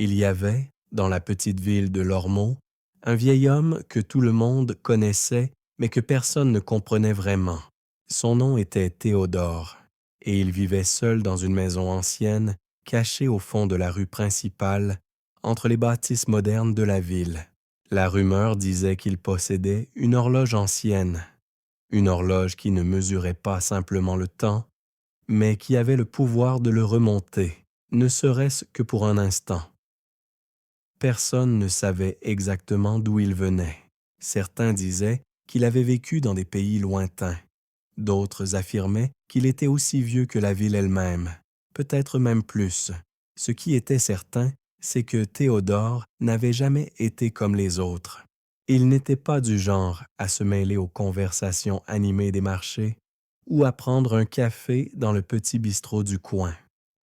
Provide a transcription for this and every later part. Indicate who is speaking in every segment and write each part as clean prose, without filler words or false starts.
Speaker 1: Il y avait, dans la petite ville de Lormeaux, un vieil homme que tout le monde connaissait, mais que personne ne comprenait vraiment. Son nom était Théodore, et il vivait seul dans une maison ancienne, cachée au fond de la rue principale, entre les bâtisses modernes de la ville. La rumeur disait qu'il possédait une horloge ancienne, une horloge qui ne mesurait pas simplement le temps, mais qui avait le pouvoir de le remonter, ne serait-ce que pour un instant. Personne ne savait exactement d'où il venait. Certains disaient qu'il avait vécu dans des pays lointains. D'autres affirmaient qu'il était aussi vieux que la ville elle-même, peut-être même plus. Ce qui était certain, c'est que Théodore n'avait jamais été comme les autres. Il n'était pas du genre à se mêler aux conversations animées des marchés ou à prendre un café dans le petit bistrot du coin.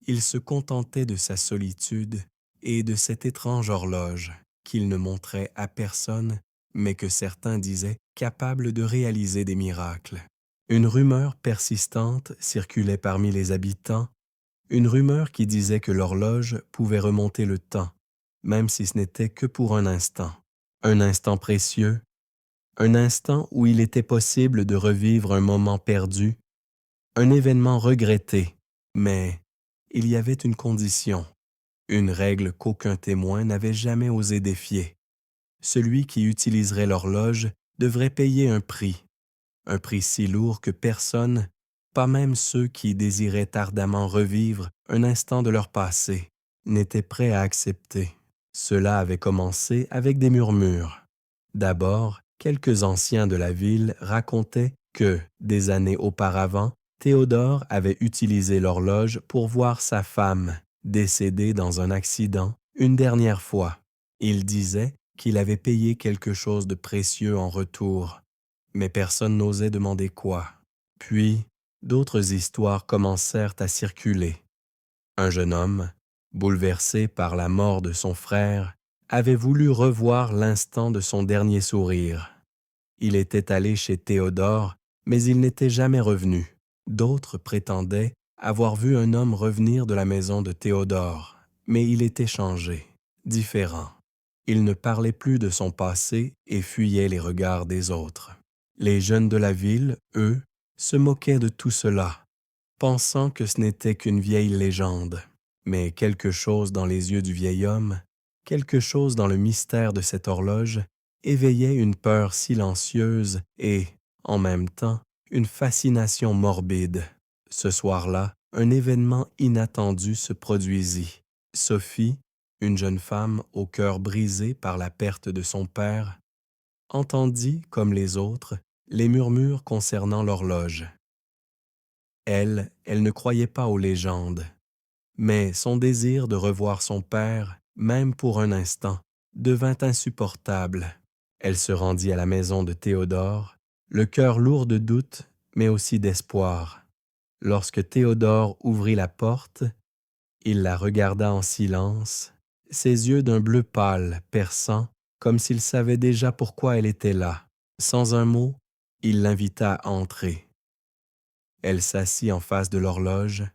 Speaker 1: Il se contentait de sa solitude et de cette étrange horloge qu'il ne montrait à personne, mais que certains disaient capable de réaliser des miracles. Une rumeur persistante circulait parmi les habitants, une rumeur qui disait que l'horloge pouvait remonter le temps, même si ce n'était que pour un instant précieux, un instant où il était possible de revivre un moment perdu, un événement regretté, mais il y avait une condition, une règle qu'aucun témoin n'avait jamais osé défier. Celui qui utiliserait l'horloge devrait payer un prix si lourd que personne, pas même ceux qui désiraient ardemment revivre un instant de leur passé, n'était prêt à accepter. Cela avait commencé avec des murmures. D'abord, quelques anciens de la ville racontaient que, des années auparavant, Théodore avait utilisé l'horloge pour voir sa femme, décédée dans un accident, une dernière fois. Il disait qu'il avait payé quelque chose de précieux en retour, mais personne n'osait demander quoi. Puis, d'autres histoires commencèrent à circuler. Un jeune homme, bouleversé par la mort de son frère, avait voulu revoir l'instant de son dernier sourire. Il était allé chez Théodore, mais il n'était jamais revenu. D'autres prétendaient avoir vu un homme revenir de la maison de Théodore, mais il était changé, différent. Il ne parlait plus de son passé et fuyait les regards des autres. Les jeunes de la ville, eux, se moquaient de tout cela, pensant que ce n'était qu'une vieille légende. Mais quelque chose dans les yeux du vieil homme, quelque chose dans le mystère de cette horloge, éveillait une peur silencieuse et, en même temps, une fascination morbide. Ce soir-là, un événement inattendu se produisit. Sophie, une jeune femme au cœur brisé par la perte de son père, entendit, comme les autres, les murmures concernant l'horloge. Elle ne croyait pas aux légendes, mais son désir de revoir son père, même pour un instant, devint insupportable. Elle se rendit à la maison de Théodore, le cœur lourd de doute, mais aussi d'espoir. Lorsque Théodore ouvrit la porte, il la regarda en silence, ses yeux d'un bleu pâle, perçant, comme s'il savait déjà pourquoi elle était là. Sans un mot, il l'invita à entrer. Elle s'assit en face de l'horloge,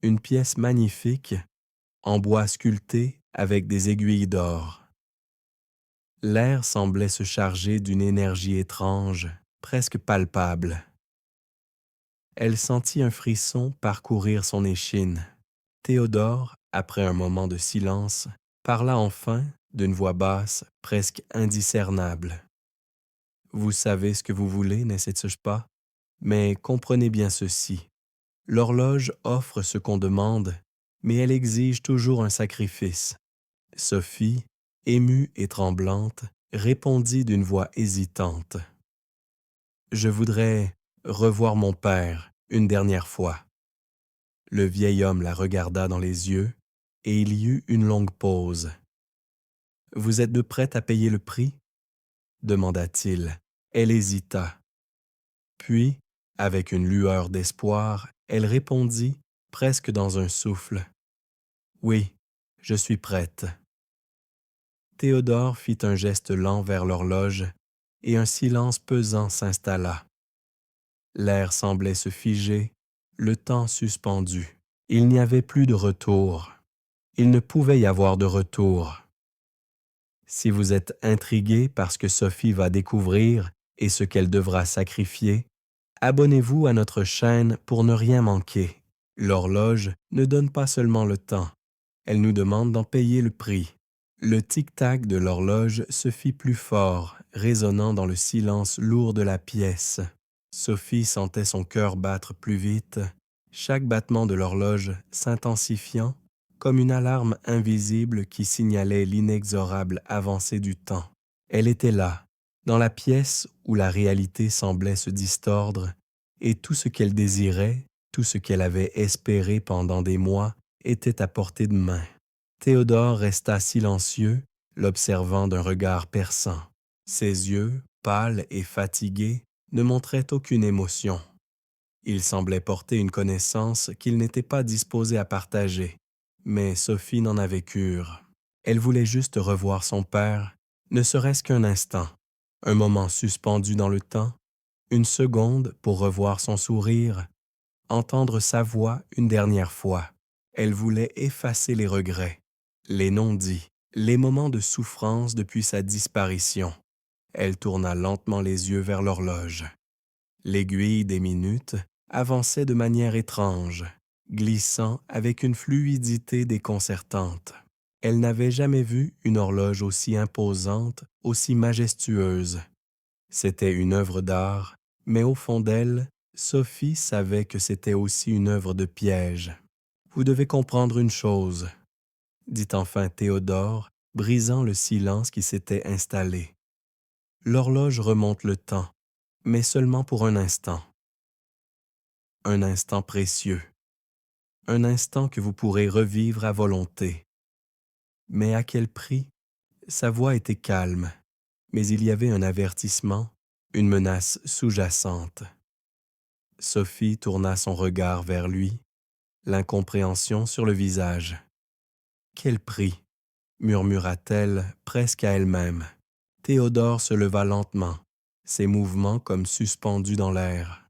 Speaker 1: une pièce magnifique, en bois sculpté avec des aiguilles d'or. L'air semblait se charger d'une énergie étrange, presque palpable. Elle sentit un frisson parcourir son échine. Théodore, après un moment de silence, parla enfin d'une voix basse, presque indiscernable. « Vous savez ce que vous voulez, n'est-ce pas? Mais comprenez bien ceci. L'horloge offre ce qu'on demande, mais elle exige toujours un sacrifice. » Sophie, émue et tremblante, répondit d'une voix hésitante. « Je voudrais revoir mon père une dernière fois. » Le vieil homme la regarda dans les yeux, et il y eut une longue pause. « Vous êtes de prête à payer le prix? » demanda-t-il. Elle hésita. Puis, avec une lueur d'espoir, elle répondit, presque dans un souffle. « Oui, je suis prête. » Théodore fit un geste lent vers l'horloge, et un silence pesant s'installa. L'air semblait se figer, le temps suspendu. Il n'y avait plus de retour. Il ne pouvait y avoir de retour. Si vous êtes intrigué par ce que Sophie va découvrir et ce qu'elle devra sacrifier, abonnez-vous à notre chaîne pour ne rien manquer. L'horloge ne donne pas seulement le temps, elle nous demande d'en payer le prix. Le tic-tac de l'horloge se fit plus fort, résonnant dans le silence lourd de la pièce. Sophie sentait son cœur battre plus vite, chaque battement de l'horloge s'intensifiant comme une alarme invisible qui signalait l'inexorable avancée du temps. Elle était là, dans la pièce où la réalité semblait se distordre, et tout ce qu'elle désirait, tout ce qu'elle avait espéré pendant des mois, était à portée de main. Théodore resta silencieux, l'observant d'un regard perçant. Ses yeux, pâles et fatigués, ne montraient aucune émotion. Il semblait porter une connaissance qu'il n'était pas disposé à partager. Mais Sophie n'en avait cure. Elle voulait juste revoir son père, ne serait-ce qu'un instant, un moment suspendu dans le temps, une seconde pour revoir son sourire, entendre sa voix une dernière fois. Elle voulait effacer les regrets, les non-dits, les moments de souffrance depuis sa disparition. Elle tourna lentement les yeux vers l'horloge. L'aiguille des minutes avançait de manière étrange, glissant avec une fluidité déconcertante. Elle n'avait jamais vu une horloge aussi imposante, aussi majestueuse. C'était une œuvre d'art, mais au fond d'elle, Sophie savait que c'était aussi une œuvre de piège. « Vous devez comprendre une chose, » dit enfin Théodore, brisant le silence qui s'était installé. « L'horloge remonte le temps, mais seulement pour un instant. Un instant précieux. Un instant que vous pourrez revivre à volonté. Mais à quel prix? » Sa voix était calme, mais il y avait un avertissement, une menace sous-jacente. Sophie tourna son regard vers lui, l'incompréhension sur le visage. « Quel prix? » murmura-t-elle presque à elle-même. Théodore se leva lentement, ses mouvements comme suspendus dans l'air.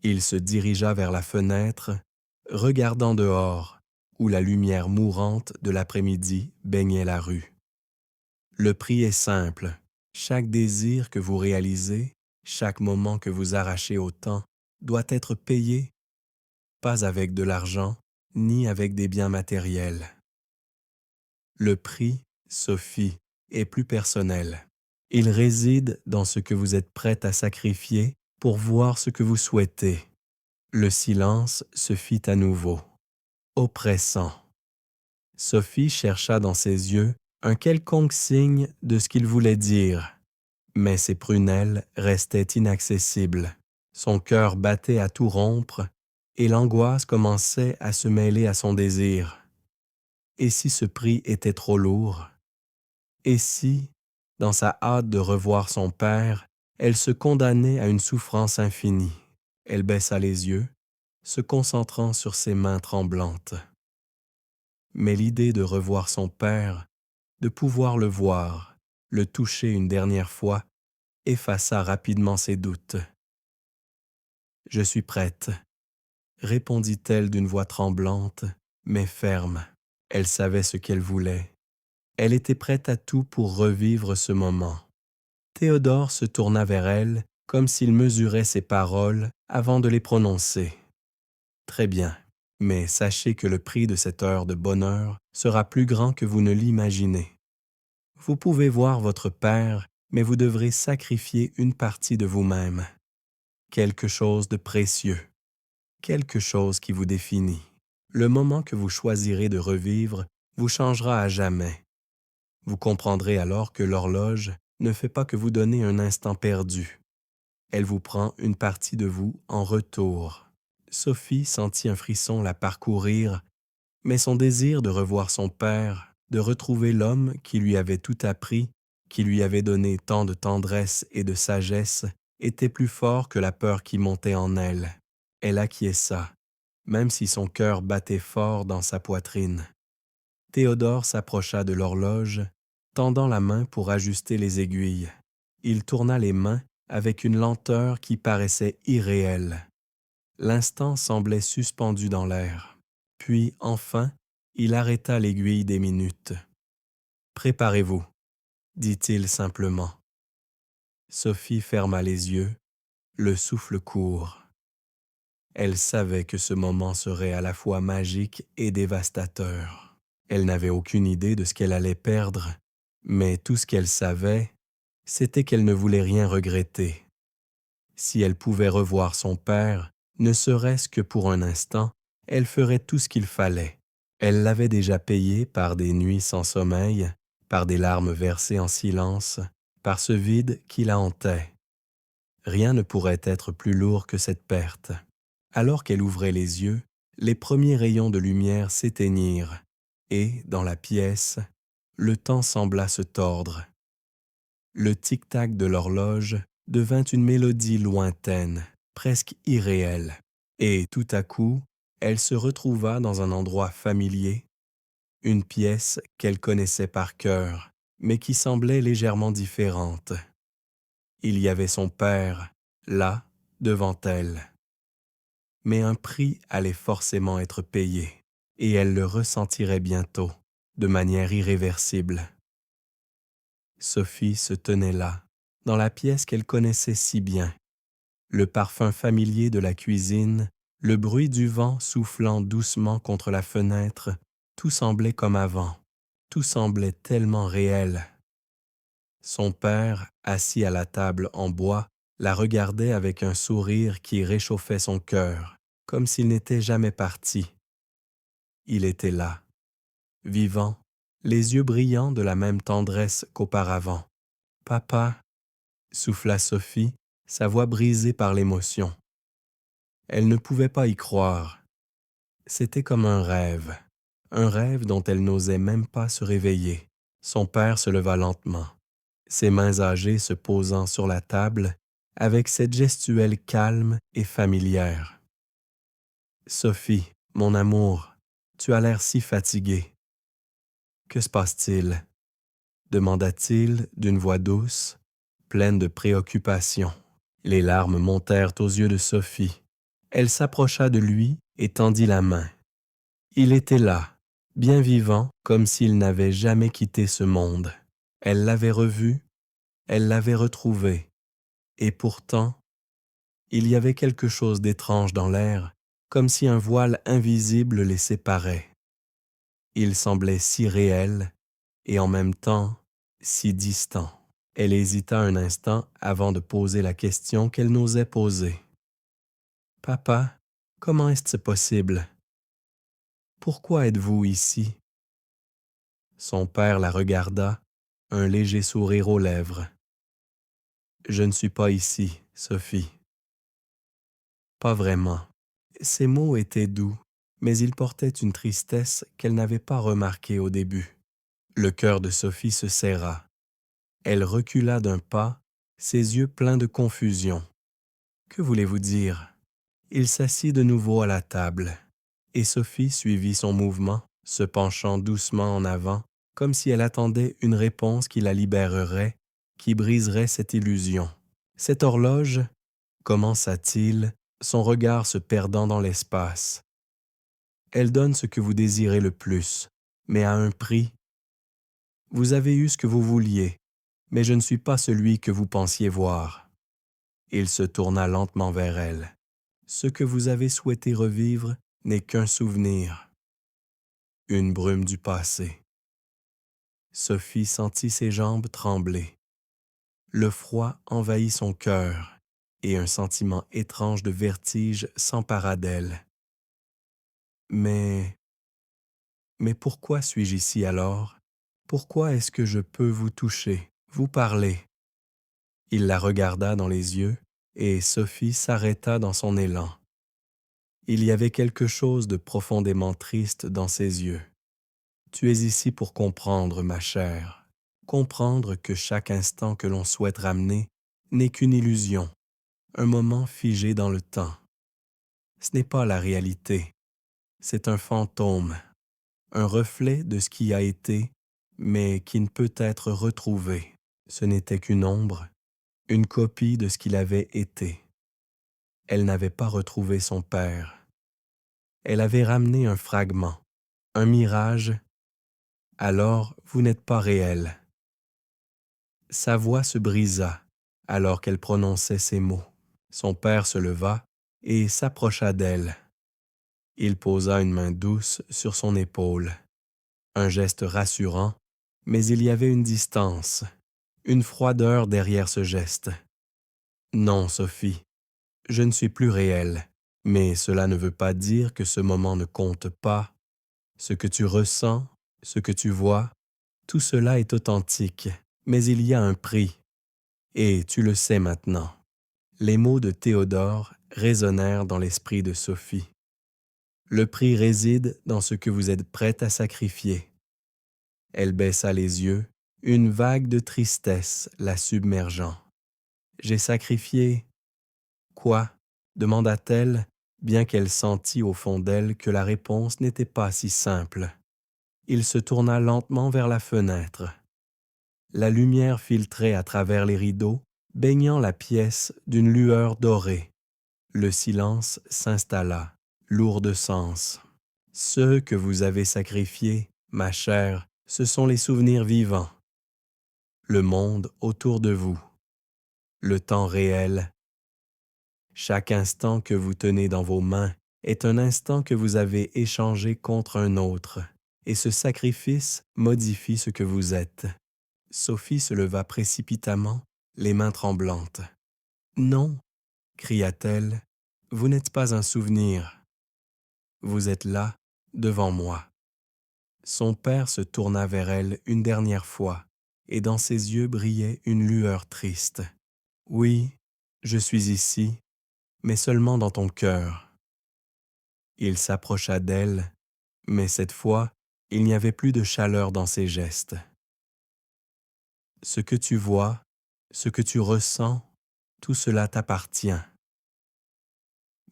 Speaker 1: Il se dirigea vers la fenêtre, regardant dehors, où la lumière mourante de l'après-midi baignait la rue. Le prix est simple. Chaque désir que vous réalisez, chaque moment que vous arrachez au temps, doit être payé, pas avec de l'argent, ni avec des biens matériels. Le prix, Sophie, est plus personnel. Il réside dans ce que vous êtes prête à sacrifier pour voir ce que vous souhaitez. Le silence se fit à nouveau, oppressant. Sophie chercha dans ses yeux un quelconque signe de ce qu'il voulait dire, mais ses prunelles restaient inaccessibles. Son cœur battait à tout rompre et l'angoisse commençait à se mêler à son désir. Et si ce prix était trop lourd? Et si, dans sa hâte de revoir son père, elle se condamnait à une souffrance infinie? Elle baissa les yeux, se concentrant sur ses mains tremblantes. Mais l'idée de revoir son père, de pouvoir le voir, le toucher une dernière fois, effaça rapidement ses doutes. « Je suis prête, » répondit-elle d'une voix tremblante, mais ferme. Elle savait ce qu'elle voulait. Elle était prête à tout pour revivre ce moment. Théodore se tourna vers elle comme s'il mesurait ses paroles avant de les prononcer. « Très bien, mais sachez que le prix de cette heure de bonheur sera plus grand que vous ne l'imaginez. Vous pouvez voir votre père, mais vous devrez sacrifier une partie de vous-même. Quelque chose de précieux, quelque chose qui vous définit. Le moment que vous choisirez de revivre vous changera à jamais. Vous comprendrez alors que l'horloge ne fait pas que vous donner un instant perdu. Elle vous prend une partie de vous en retour. » Sophie sentit un frisson la parcourir, mais son désir de revoir son père, de retrouver l'homme qui lui avait tout appris, qui lui avait donné tant de tendresse et de sagesse, était plus fort que la peur qui montait en elle. Elle acquiesça, même si son cœur battait fort dans sa poitrine. Théodore s'approcha de l'horloge, tendant la main pour ajuster les aiguilles. Il tourna les mains avec une lenteur qui paraissait irréelle. L'instant semblait suspendu dans l'air. Puis, enfin, il arrêta l'aiguille des minutes. « Préparez-vous, dit-il simplement. Sophie ferma les yeux, le souffle court. Elle savait que ce moment serait à la fois magique et dévastateur. Elle n'avait aucune idée de ce qu'elle allait perdre, mais tout ce qu'elle savait, c'était qu'elle ne voulait rien regretter. Si elle pouvait revoir son père, ne serait-ce que pour un instant, elle ferait tout ce qu'il fallait. Elle l'avait déjà payé par des nuits sans sommeil, par des larmes versées en silence, par ce vide qui la hantait. Rien ne pourrait être plus lourd que cette perte. Alors qu'elle ouvrait les yeux, les premiers rayons de lumière s'éteignirent, et, dans la pièce, le temps sembla se tordre. Le tic-tac de l'horloge devint une mélodie lointaine, presque irréelle, et tout à coup, elle se retrouva dans un endroit familier, une pièce qu'elle connaissait par cœur, mais qui semblait légèrement différente. Il y avait son père, là, devant elle. Mais un prix allait forcément être payé, et elle le ressentirait bientôt, de manière irréversible. Sophie se tenait là, dans la pièce qu'elle connaissait si bien. Le parfum familier de la cuisine, le bruit du vent soufflant doucement contre la fenêtre, tout semblait comme avant, tout semblait tellement réel. Son père, assis à la table en bois, la regardait avec un sourire qui réchauffait son cœur, comme s'il n'était jamais parti. Il était là, vivant, les yeux brillants de la même tendresse qu'auparavant. « Papa » souffla Sophie, sa voix brisée par l'émotion. Elle ne pouvait pas y croire. C'était comme un rêve dont elle n'osait même pas se réveiller. Son père se leva lentement, ses mains âgées se posant sur la table avec cette gestuelle calme et familière. « Sophie, mon amour, tu as l'air si fatiguée. »« Que se passe-t-il » demanda-t-il d'une voix douce, pleine de préoccupation. Les larmes montèrent aux yeux de Sophie. Elle s'approcha de lui et tendit la main. Il était là, bien vivant, comme s'il n'avait jamais quitté ce monde. Elle l'avait revu, elle l'avait retrouvé. Et pourtant, il y avait quelque chose d'étrange dans l'air, comme si un voile invisible les séparait. Il semblait si réel et en même temps si distant. Elle hésita un instant avant de poser la question qu'elle n'osait poser. « Papa, comment est-ce possible? Pourquoi êtes-vous ici? » Son père la regarda, un léger sourire aux lèvres. « Je ne suis pas ici, Sophie. » « Pas vraiment. » Ces mots étaient doux, mais ils portaient une tristesse qu'elle n'avait pas remarquée au début. Le cœur de Sophie se serra. Elle recula d'un pas, ses yeux pleins de confusion. « Que voulez-vous dire? » Il s'assit de nouveau à la table, et Sophie suivit son mouvement, se penchant doucement en avant, comme si elle attendait une réponse qui la libérerait, qui briserait cette illusion. « Cette horloge, » commença-t-il, son regard se perdant dans l'espace. « Elle donne ce que vous désirez le plus, mais à un prix. Vous avez eu ce que vous vouliez, mais je ne suis pas celui que vous pensiez voir. » Il se tourna lentement vers elle. « Ce que vous avez souhaité revivre n'est qu'un souvenir. » Une brume du passé. Sophie sentit ses jambes trembler. Le froid envahit son cœur, et un sentiment étrange de vertige s'empara d'elle. Mais pourquoi suis-je ici alors? Pourquoi est-ce que je peux vous toucher, vous parler? » Il la regarda dans les yeux, et Sophie s'arrêta dans son élan. Il y avait quelque chose de profondément triste dans ses yeux. « Tu es ici pour comprendre, ma chère, comprendre que chaque instant que l'on souhaite ramener n'est qu'une illusion, un moment figé dans le temps. Ce n'est pas la réalité, c'est un fantôme, un reflet de ce qui a été, mais qui ne peut être retrouvé. Ce n'était qu'une ombre, une copie de ce qu'il avait été. » Elle n'avait pas retrouvé son père. Elle avait ramené un fragment, Un mirage, alors vous n'êtes pas réel. Sa voix se brisa alors qu'elle prononçait ces mots. Son père se leva et s'approcha d'elle. Il posa une main douce sur son épaule. Un geste rassurant, mais il y avait une distance, une froideur derrière ce geste. Non, Sophie, je ne suis plus réel, mais cela ne veut pas dire que ce moment ne compte pas. Ce que tu ressens, ce que tu vois, tout cela est authentique, mais il y a un prix. Et tu le sais maintenant. Les mots de Théodore résonnèrent dans l'esprit de Sophie. Le prix réside dans ce que vous êtes prête à sacrifier. Elle baissa les yeux, une vague de tristesse la submergeant. J'ai sacrifié... Quoi? Demanda-t-elle, bien qu'elle sentît au fond d'elle que la réponse n'était pas si simple. Il se tourna lentement vers la fenêtre. La lumière filtrait à travers les rideaux, baignant la pièce d'une lueur dorée. Le silence s'installa, lourd de sens. Ceux que vous avez sacrifiés, ma chère, ce sont les souvenirs vivants. Le monde autour de vous. Le temps réel. Chaque instant que vous tenez dans vos mains est un instant que vous avez échangé contre un autre, et ce sacrifice modifie ce que vous êtes. Sophie se leva précipitamment, les mains tremblantes. « Non, cria-t-elle, vous n'êtes pas un souvenir. Vous êtes là, devant moi. » Son père se tourna vers elle une dernière fois, et dans ses yeux brillait une lueur triste. « Oui, je suis ici, mais seulement dans ton cœur. » Il s'approcha d'elle, mais cette fois, il n'y avait plus de chaleur dans ses gestes. « Ce que tu vois, ce que tu ressens, tout cela t'appartient.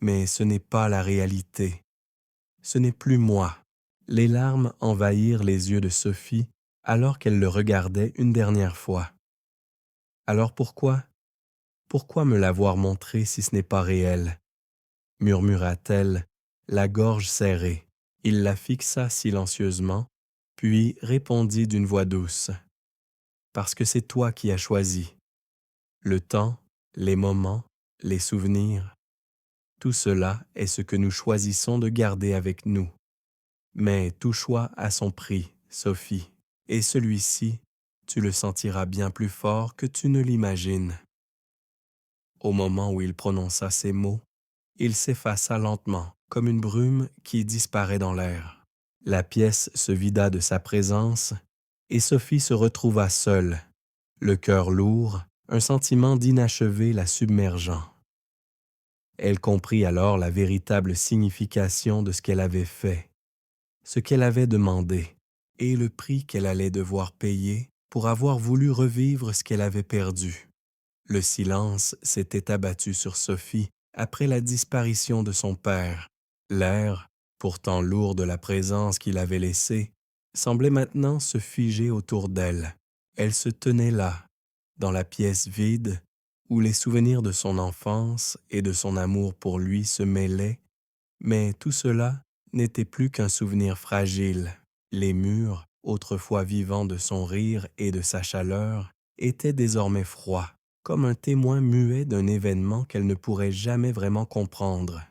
Speaker 1: Mais ce n'est pas la réalité. Ce n'est plus moi. » Les larmes envahirent les yeux de Sophie alors qu'elle le regardait une dernière fois. « Alors pourquoi? Pourquoi me l'avoir montré si ce n'est pas réel? » murmura-t-elle, la gorge serrée. Il la fixa silencieusement, puis répondit d'une voix douce. « Parce que c'est toi qui as choisi. Le temps, les moments, les souvenirs, tout cela est ce que nous choisissons de garder avec nous. Mais tout choix a son prix, Sophie, et celui-ci, tu le sentiras bien plus fort que tu ne l'imagines. » Au moment où il prononça ces mots, il s'effaça lentement, comme une brume qui disparaît dans l'air. La pièce se vida de sa présence, et Sophie se retrouva seule, le cœur lourd, un sentiment d'inachevé la submergeant. Elle comprit alors la véritable signification de ce qu'elle avait fait, ce qu'elle avait demandé, et le prix qu'elle allait devoir payer pour avoir voulu revivre ce qu'elle avait perdu. Le silence s'était abattu sur Sophie après la disparition de son père. L'air, pourtant lourd de la présence qu'il avait laissée, semblait maintenant se figer autour d'elle. Elle se tenait là, dans la pièce vide, où les souvenirs de son enfance et de son amour pour lui se mêlaient, mais tout cela n'était plus qu'un souvenir fragile. Les murs, autrefois vivants de son rire et de sa chaleur, étaient désormais froids, comme un témoin muet d'un événement qu'elle ne pourrait jamais vraiment comprendre.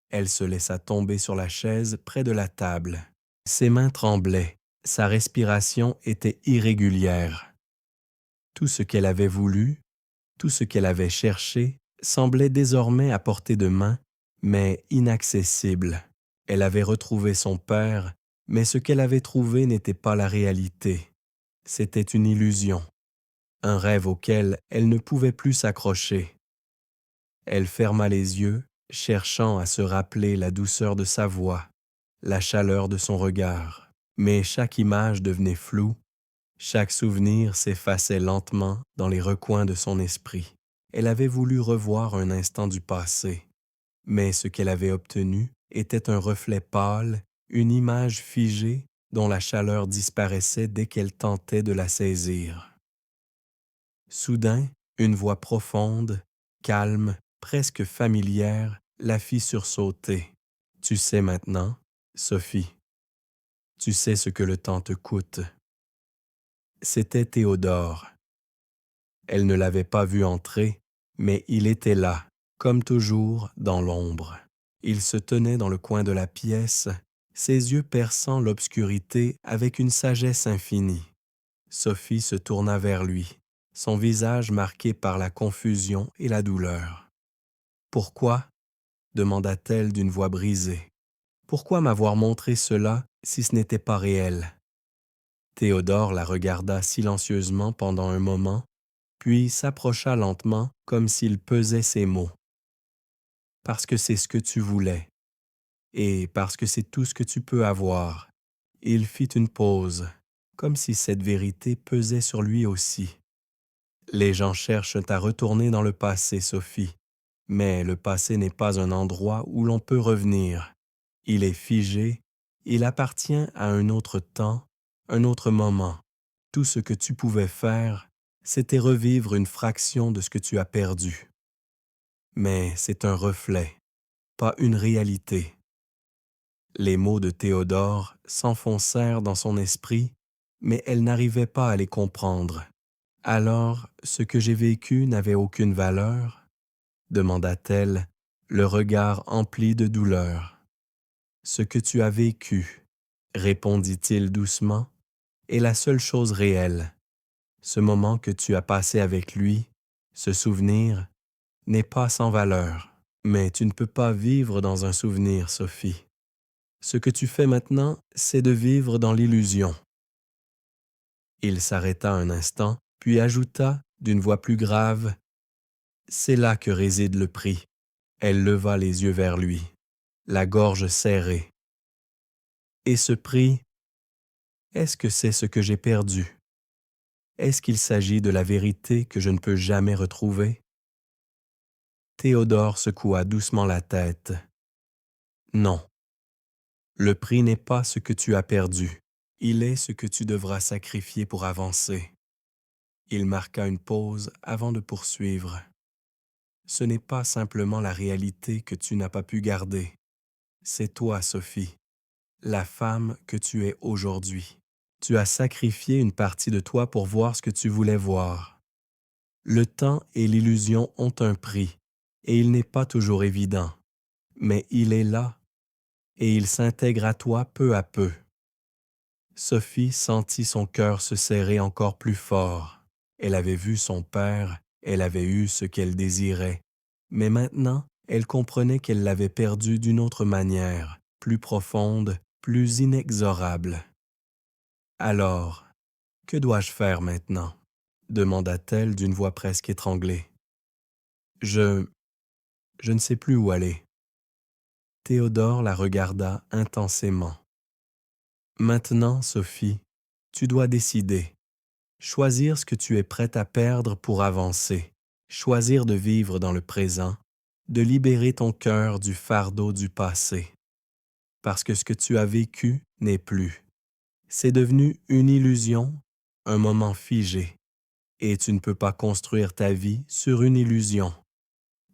Speaker 1: Elle se laissa tomber sur la chaise près de la table. Ses mains tremblaient, sa respiration était irrégulière. Tout ce qu'elle avait voulu, tout ce qu'elle avait cherché, semblait désormais à portée de main, mais inaccessible. Elle avait retrouvé son père, mais ce qu'elle avait trouvé n'était pas la réalité. C'était une illusion, un rêve auquel elle ne pouvait plus s'accrocher. Elle ferma les yeux, cherchant à se rappeler la douceur de sa voix, la chaleur de son regard. Mais chaque image devenait floue, chaque souvenir s'effaçait lentement dans les recoins de son esprit. Elle avait voulu revoir un instant du passé, mais ce qu'elle avait obtenu était un reflet pâle, une image figée dont la chaleur disparaissait dès qu'elle tentait de la saisir. Soudain, une voix profonde, calme, presque familière, la fit sursauter. « Tu sais maintenant, Sophie. » Tu sais ce que le temps te coûte. » C'était Théodore. Elle ne l'avait pas vu entrer, mais il était là, comme toujours, dans l'ombre. Il se tenait dans le coin de la pièce, ses yeux perçant l'obscurité avec une sagesse infinie. Sophie se tourna vers lui, son visage marqué par la confusion et la douleur. « Pourquoi ?» demanda-t-elle d'une voix brisée. « Pourquoi m'avoir montré cela si ce n'était pas réel ?» Théodore la regarda silencieusement pendant un moment, puis s'approcha lentement comme s'il pesait ses mots. « Parce que c'est ce que tu voulais, et parce que c'est tout ce que tu peux avoir. » Il fit une pause, comme si cette vérité pesait sur lui aussi. « Les gens cherchent à retourner dans le passé, Sophie, mais le passé n'est pas un endroit où l'on peut revenir. Il est figé, il appartient à un autre temps, un autre moment. Tout ce que tu pouvais faire, c'était revivre une fraction de ce que tu as perdu. Mais c'est un reflet, pas une réalité. » Les mots de Théodore s'enfoncèrent dans son esprit, mais elle n'arrivait pas à les comprendre. « Alors, ce que j'ai vécu n'avait aucune valeur ?» demanda-t-elle, le regard empli de douleur. « Ce que tu as vécu, » répondit-il doucement, « est la seule chose réelle. Ce moment que tu as passé avec lui, ce souvenir, n'est pas sans valeur. Mais tu ne peux pas vivre dans un souvenir, Sophie. Ce que tu fais maintenant, c'est de vivre dans l'illusion. » Il s'arrêta un instant, puis ajouta d'une voix plus grave, « C'est là que réside le prix. » Elle leva les yeux vers lui, la gorge serrée. « Et ce prix, est-ce que c'est ce que j'ai perdu? Est-ce qu'il s'agit de la vérité que je ne peux jamais retrouver? » Théodore secoua doucement la tête. « Non. Le prix n'est pas ce que tu as perdu. Il est ce que tu devras sacrifier pour avancer. » Il marqua une pause avant de poursuivre. « Ce n'est pas simplement la réalité que tu n'as pas pu garder. C'est toi, Sophie, la femme que tu es aujourd'hui. Tu as sacrifié une partie de toi pour voir ce que tu voulais voir. Le temps et l'illusion ont un prix, et il n'est pas toujours évident. Mais il est là, et il s'intègre à toi peu à peu. » Sophie sentit son cœur se serrer encore plus fort. Elle avait vu son père, elle avait eu ce qu'elle désirait, mais maintenant, elle comprenait qu'elle l'avait perdu d'une autre manière, plus profonde, plus inexorable. « Alors, que dois-je faire maintenant ?» demanda-t-elle d'une voix presque étranglée. « Je ne sais plus où aller. » Théodore la regarda intensément. « Maintenant, Sophie, tu dois décider. Choisir ce que tu es prête à perdre pour avancer. Choisir de vivre dans le présent, de libérer ton cœur du fardeau du passé. Parce que ce que tu as vécu n'est plus. C'est devenu une illusion, un moment figé. Et tu ne peux pas construire ta vie sur une illusion. »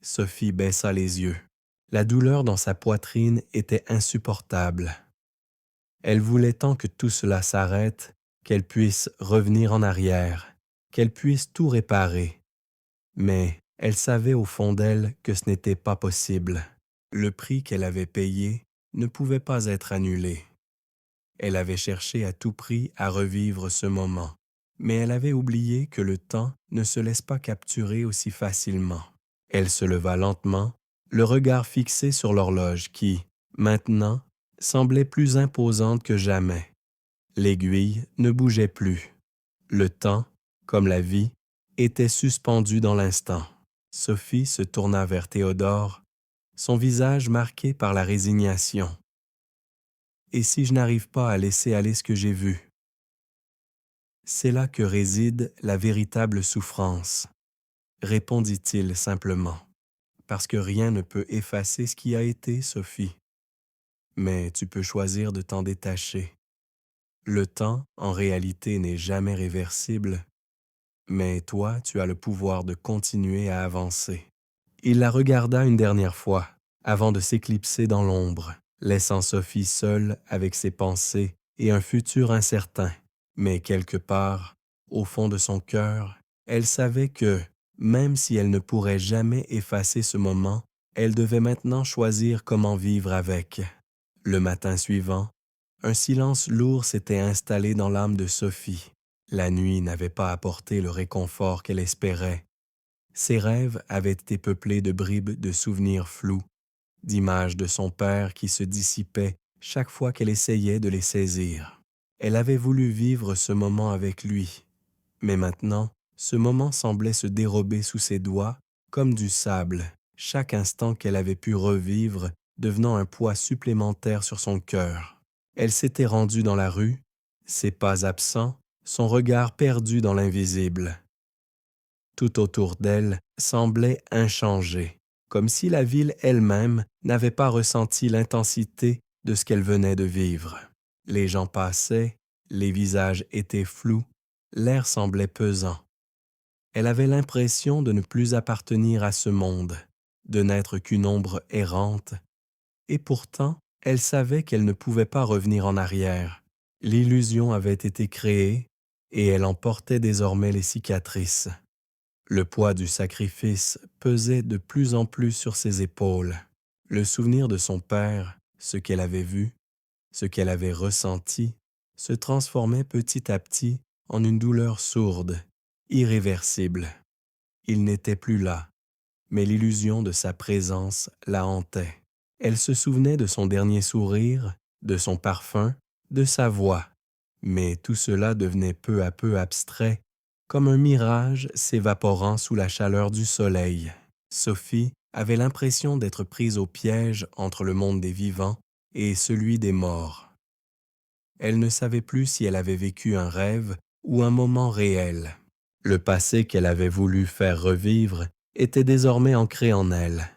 Speaker 1: Sophie baissa les yeux. La douleur dans sa poitrine était insupportable. Elle voulait tant que tout cela s'arrête, qu'elle puisse revenir en arrière, qu'elle puisse tout réparer. Mais elle savait au fond d'elle que ce n'était pas possible. Le prix qu'elle avait payé ne pouvait pas être annulé. Elle avait cherché à tout prix à revivre ce moment, mais elle avait oublié que le temps ne se laisse pas capturer aussi facilement. Elle se leva lentement, le regard fixé sur l'horloge qui, maintenant, semblait plus imposante que jamais. L'aiguille ne bougeait plus. Le temps, comme la vie, était suspendu dans l'instant. Sophie se tourna vers Théodore, son visage marqué par la résignation. « Et si je n'arrive pas à laisser aller ce que j'ai vu? » C'est là que réside la véritable souffrance, répondit-il simplement. Parce que rien ne peut effacer ce qui a été, Sophie. Mais tu peux choisir de t'en détacher. Le temps, en réalité, n'est jamais réversible, mais toi, tu as le pouvoir de continuer à avancer. Il la regarda une dernière fois, avant de s'éclipser dans l'ombre, laissant Sophie seule avec ses pensées et un futur incertain. Mais quelque part, au fond de son cœur, elle savait que, même si elle ne pourrait jamais effacer ce moment, elle devait maintenant choisir comment vivre avec. Le matin suivant, un silence lourd s'était installé dans l'âme de Sophie. La nuit n'avait pas apporté le réconfort qu'elle espérait. Ses rêves avaient été peuplés de bribes de souvenirs flous, d'images de son père qui se dissipaient chaque fois qu'elle essayait de les saisir. Elle avait voulu vivre ce moment avec lui, mais maintenant, ce moment semblait se dérober sous ses doigts comme du sable, chaque instant qu'elle avait pu revivre devenant un poids supplémentaire sur son cœur. Elle s'était rendue dans la rue, ses pas absents, son regard perdu dans l'invisible. Tout autour d'elle semblait inchangé, comme si la ville elle-même n'avait pas ressenti l'intensité de ce qu'elle venait de vivre. Les gens passaient, les visages étaient flous, l'air semblait pesant. Elle avait l'impression de ne plus appartenir à ce monde, de n'être qu'une ombre errante, et pourtant, elle savait qu'elle ne pouvait pas revenir en arrière. L'illusion avait été créée, et elle en portait désormais les cicatrices. Le poids du sacrifice pesait de plus en plus sur ses épaules. Le souvenir de son père, ce qu'elle avait vu, ce qu'elle avait ressenti, se transformait petit à petit en une douleur sourde, irréversible. Il n'était plus là, mais l'illusion de sa présence la hantait. Elle se souvenait de son dernier sourire, de son parfum, de sa voix, mais tout cela devenait peu à peu abstrait, comme un mirage s'évaporant sous la chaleur du soleil. Sophie avait l'impression d'être prise au piège entre le monde des vivants et celui des morts. Elle ne savait plus si elle avait vécu un rêve ou un moment réel. Le passé qu'elle avait voulu faire revivre était désormais ancré en elle,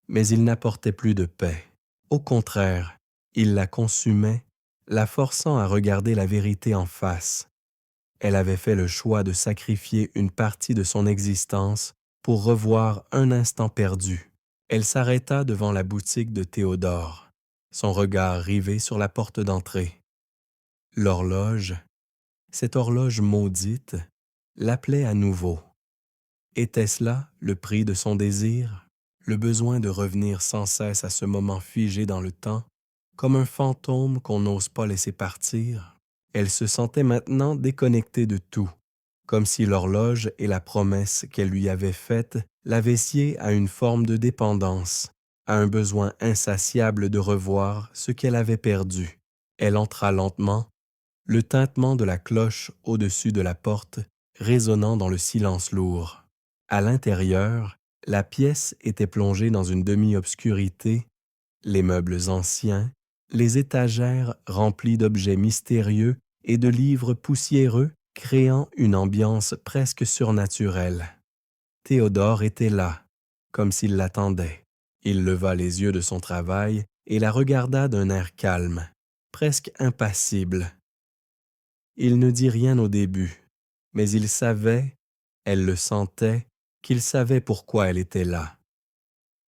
Speaker 1: mais il n'apportait plus de paix. Au contraire, il la consumait, la forçant à regarder la vérité en face. Elle avait fait le choix de sacrifier une partie de son existence pour revoir un instant perdu. Elle s'arrêta devant la boutique de Théodore, son regard rivé sur la porte d'entrée. L'horloge, cette horloge maudite, l'appelait à nouveau. Était-ce là le prix de son désir, le besoin de revenir sans cesse à ce moment figé dans le temps, comme un fantôme qu'on n'ose pas laisser partir? Elle se sentait maintenant déconnectée de tout, comme si l'horloge et la promesse qu'elle lui avait faite l'avaient sciée à une forme de dépendance, à un besoin insatiable de revoir ce qu'elle avait perdu. Elle entra lentement, le tintement de la cloche au-dessus de la porte résonnant dans le silence lourd. À l'intérieur, la pièce était plongée dans une demi-obscurité, les meubles anciens, les étagères remplies d'objets mystérieux et de livres poussiéreux créant une ambiance presque surnaturelle. Théodore était là, comme s'il l'attendait. Il leva les yeux de son travail et la regarda d'un air calme, presque impassible. Il ne dit rien au début, mais il savait, elle le sentait, qu'il savait pourquoi elle était là.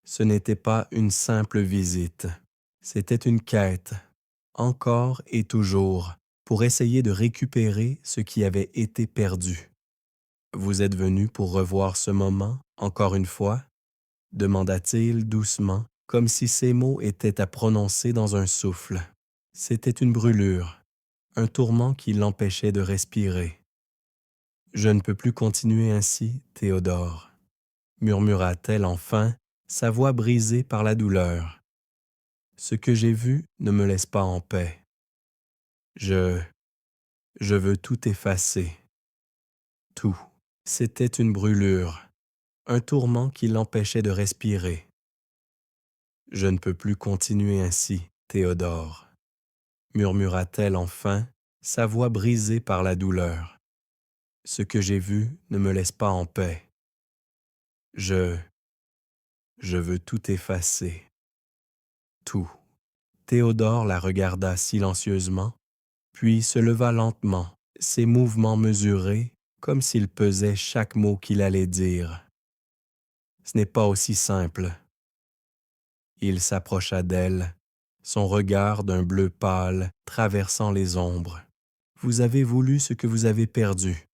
Speaker 1: Ce n'était pas une simple visite, c'était une quête, encore et toujours, pour essayer de récupérer ce qui avait été perdu. « Vous êtes venu pour revoir ce moment, encore une fois ?» demanda-t-il doucement, comme si ces mots étaient à prononcer dans un souffle. C'était une brûlure, un tourment qui l'empêchait de respirer. « Je ne peux plus continuer ainsi, Théodore, » murmura-t-elle enfin, sa voix brisée par la douleur. « Ce que j'ai vu ne me laisse pas en paix. Je veux tout effacer. Tout. » C'était une brûlure, un tourment qui l'empêchait de respirer. « Je ne peux plus continuer ainsi, Théodore, » murmura-t-elle enfin, sa voix brisée par la douleur. « Ce que j'ai vu ne me laisse pas en paix. Je veux tout effacer. Tout. » Théodore la regarda silencieusement, puis se leva lentement, ses mouvements mesurés, comme s'il pesait chaque mot qu'il allait dire. « Ce n'est pas aussi simple. » Il s'approcha d'elle, son regard d'un bleu pâle traversant les ombres. Vous avez voulu ce que vous avez perdu,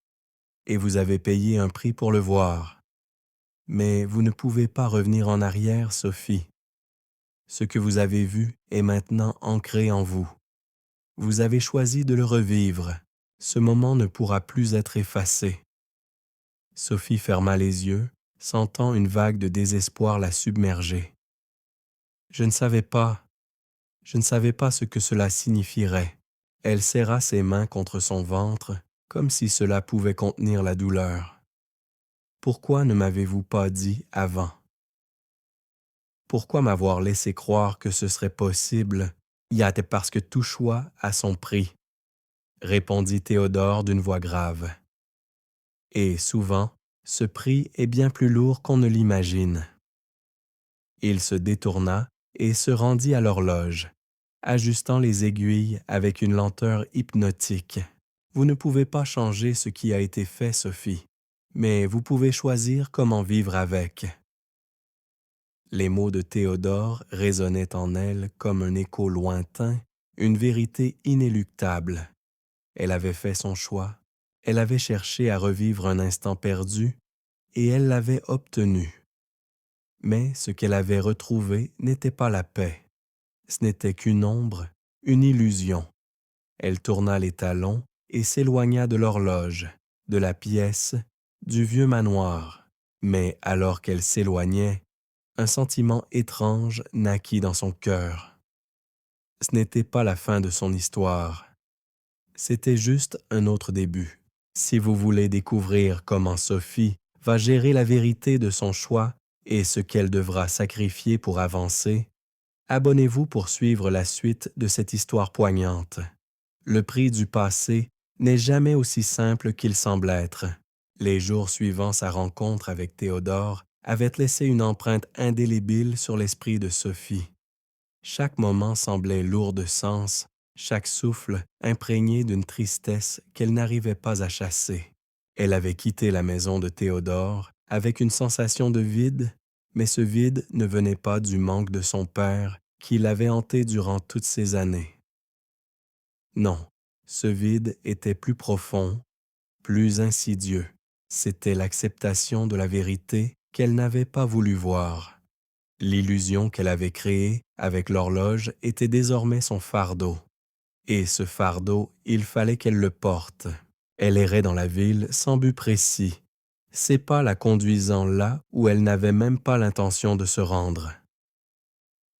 Speaker 1: et vous avez payé un prix pour le voir. Mais vous ne pouvez pas revenir en arrière, Sophie. Ce que vous avez vu est maintenant ancré en vous. Vous avez choisi de le revivre. Ce moment ne pourra plus être effacé. Sophie ferma les yeux, sentant une vague de désespoir la submerger. Je ne savais pas ce que cela signifierait. Elle serra ses mains contre son ventre, comme si cela pouvait contenir la douleur. Pourquoi ne m'avez-vous pas dit avant? Pourquoi m'avoir laissé croire que ce serait possible? Yate parce que tout choix a son prix, répondit Théodore d'une voix grave. Et souvent, ce prix est bien plus lourd qu'on ne l'imagine. Il se détourna et se rendit à l'horloge, ajustant les aiguilles avec une lenteur hypnotique. Vous ne pouvez pas changer ce qui a été fait, Sophie, mais vous pouvez choisir comment vivre avec. Les mots de Théodore résonnaient en elle comme un écho lointain, une vérité inéluctable. Elle avait fait son choix, elle avait cherché à revivre un instant perdu, et elle l'avait obtenu. Mais ce qu'elle avait retrouvé n'était pas la paix. Ce n'était qu'une ombre, une illusion. Elle tourna les talons et s'éloigna de l'horloge, de la pièce, du vieux manoir. Mais alors qu'elle s'éloignait, un sentiment étrange naquit dans son cœur. Ce n'était pas la fin de son histoire. C'était juste un autre début. Si vous voulez découvrir comment Sophie va gérer la vérité de son choix et ce qu'elle devra sacrifier pour avancer, abonnez-vous pour suivre la suite de cette histoire poignante. Le prix du passé n'est jamais aussi simple qu'il semble être. Les jours suivant sa rencontre avec Théodore avaient laissé une empreinte indélébile sur l'esprit de Sophie. Chaque moment semblait lourd de sens, chaque souffle imprégné d'une tristesse qu'elle n'arrivait pas à chasser. Elle avait quitté la maison de Théodore avec une sensation de vide, mais ce vide ne venait pas du manque de son père qui l'avait hanté durant toutes ces années. Non, ce vide était plus profond, plus insidieux. C'était l'acceptation de la vérité qu'elle n'avait pas voulu voir. L'illusion qu'elle avait créée avec l'horloge était désormais son fardeau. Et ce fardeau, il fallait qu'elle le porte. Elle errait dans la ville sans but précis, ses pas la conduisant là où elle n'avait même pas l'intention de se rendre.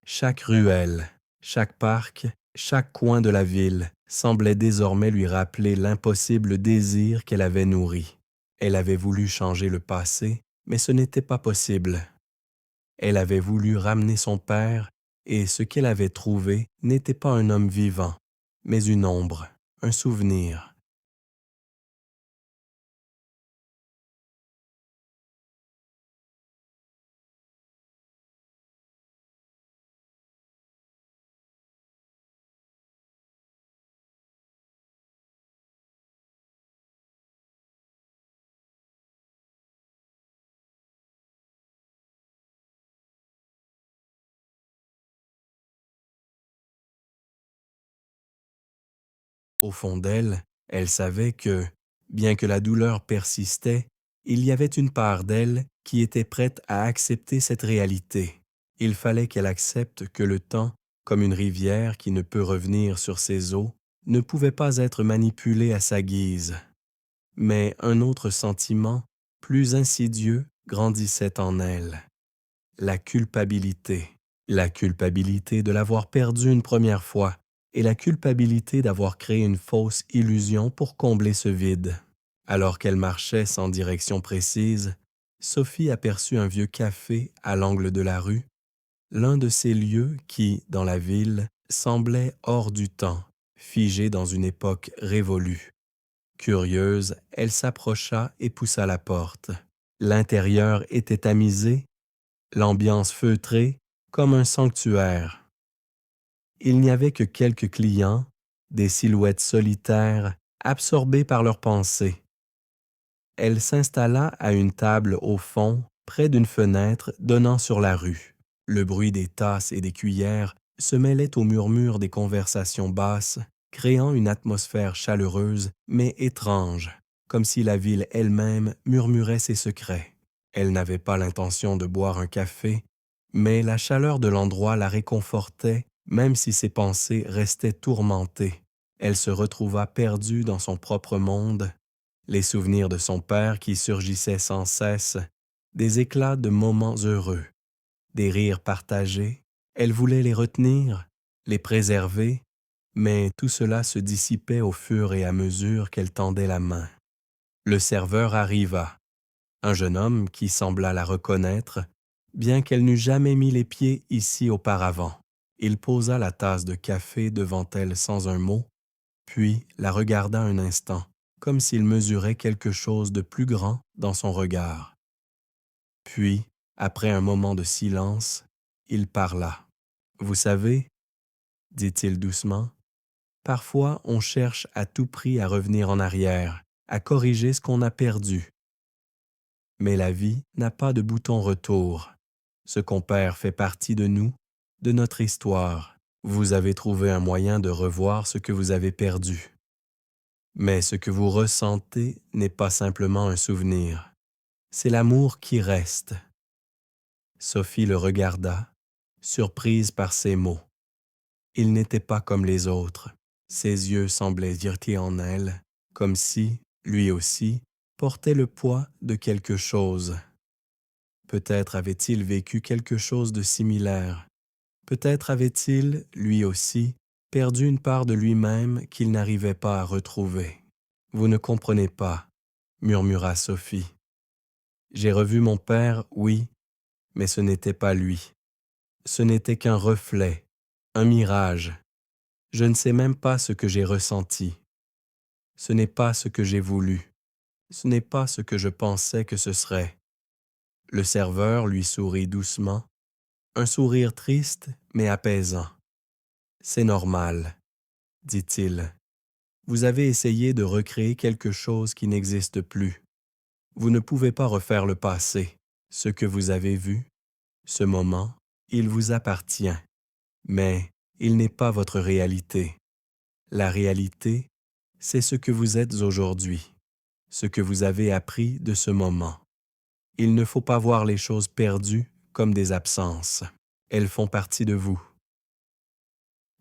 Speaker 1: Chaque ruelle, chaque parc, chaque coin de la ville semblait désormais lui rappeler l'impossible désir qu'elle avait nourri. Elle avait voulu changer le passé, mais ce n'était pas possible. Elle avait voulu ramener son père, et ce qu'elle avait trouvé n'était pas un homme vivant, mais une ombre, un souvenir. Au fond d'elle, elle savait que, bien que la douleur persistait, il y avait une part d'elle qui était prête à accepter cette réalité. Il fallait qu'elle accepte que le temps, comme une rivière qui ne peut revenir sur ses eaux, ne pouvait pas être manipulé à sa guise. Mais un autre sentiment, plus insidieux, grandissait en elle. La culpabilité. La culpabilité de l'avoir perdu une première fois et la culpabilité d'avoir créé une fausse illusion pour combler ce vide. Alors qu'elle marchait sans direction précise, Sophie aperçut un vieux café à l'angle de la rue, l'un de ces lieux qui, dans la ville, semblaient hors du temps, figés dans une époque révolue. Curieuse, elle s'approcha et poussa la porte. L'intérieur était tamisé, l'ambiance feutrée, comme un sanctuaire. Il n'y avait que quelques clients, des silhouettes solitaires, absorbées par leurs pensées. Elle s'installa à une table au fond, près d'une fenêtre donnant sur la rue. Le bruit des tasses et des cuillères se mêlait au murmure des conversations basses, créant une atmosphère chaleureuse mais étrange, comme si la ville elle-même murmurait ses secrets. Elle n'avait pas l'intention de boire un café, mais la chaleur de l'endroit la réconfortait, même si ses pensées restaient tourmentées. Elle se retrouva perdue dans son propre monde, les souvenirs de son père qui surgissaient sans cesse, des éclats de moments heureux, des rires partagés. Elle voulait les retenir, les préserver, mais tout cela se dissipait au fur et à mesure qu'elle tendait la main. Le serveur arriva, un jeune homme qui sembla la reconnaître, bien qu'elle n'eût jamais mis les pieds ici auparavant. Il posa la tasse de café devant elle sans un mot, puis la regarda un instant, comme s'il mesurait quelque chose de plus grand dans son regard. Puis, après un moment de silence, il parla. « Vous savez, dit-il doucement, parfois on cherche à tout prix à revenir en arrière, à corriger ce qu'on a perdu. Mais la vie n'a pas de bouton retour. Ce qu'on perd fait partie de nous, de notre histoire. Vous avez trouvé un moyen de revoir ce que vous avez perdu. Mais ce que vous ressentez n'est pas simplement un souvenir. C'est l'amour qui reste. » Sophie le regarda, surprise par ces mots. Il n'était pas comme les autres. Ses yeux semblaient irriter en elle, comme si, lui aussi, portait le poids de quelque chose. Peut-être avait-il vécu quelque chose de similaire. Peut-être avait-il, lui aussi, perdu une part de lui-même qu'il n'arrivait pas à retrouver. « Vous ne comprenez pas, » murmura Sophie. « J'ai revu mon père, oui, mais ce n'était pas lui. Ce n'était qu'un reflet, un mirage. Je ne sais même pas ce que j'ai ressenti. Ce n'est pas ce que j'ai voulu. Ce n'est pas ce que je pensais que ce serait. » Le serveur lui sourit doucement, un sourire triste mais apaisant. « C'est normal, » dit-il. « Vous avez essayé de recréer quelque chose qui n'existe plus. Vous ne pouvez pas refaire le passé. Ce que vous avez vu, ce moment, il vous appartient. Mais il n'est pas votre réalité. La réalité, c'est ce que vous êtes aujourd'hui, ce que vous avez appris de ce moment. Il ne faut pas voir les choses perdues comme des absences. Elles font partie de vous. »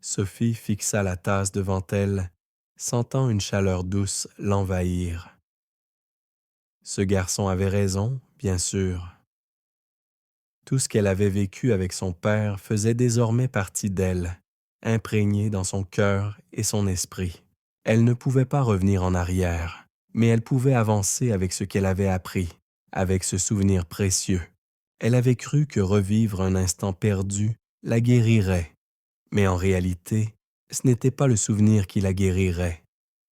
Speaker 1: Sophie fixa la tasse devant elle, sentant une chaleur douce l'envahir. Ce garçon avait raison, bien sûr. Tout ce qu'elle avait vécu avec son père faisait désormais partie d'elle, imprégné dans son cœur et son esprit. Elle ne pouvait pas revenir en arrière, mais elle pouvait avancer avec ce qu'elle avait appris, avec ce souvenir précieux. Elle avait cru que revivre un instant perdu la guérirait, mais en réalité, ce n'était pas le souvenir qui la guérirait,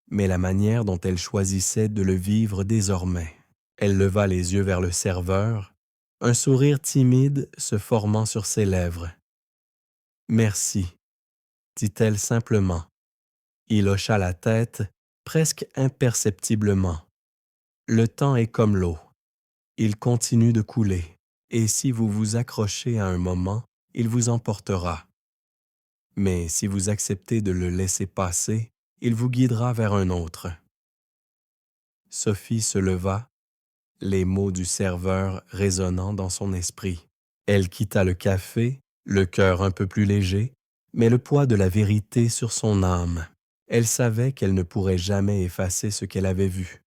Speaker 1: mais la manière dont elle choisissait de le vivre désormais. Elle leva les yeux vers le serveur, un sourire timide se formant sur ses lèvres. « Merci, » dit-elle simplement. Il hocha la tête, presque imperceptiblement. Le temps est comme l'eau. Il continue de couler, et si vous vous accrochez à un moment, il vous emportera. Mais si vous acceptez de le laisser passer, il vous guidera vers un autre. Sophie se leva, les mots du serveur résonnant dans son esprit. Elle quitta le café, le cœur un peu plus léger, mais le poids de la vérité sur son âme. Elle savait qu'elle ne pourrait jamais effacer ce qu'elle avait vu.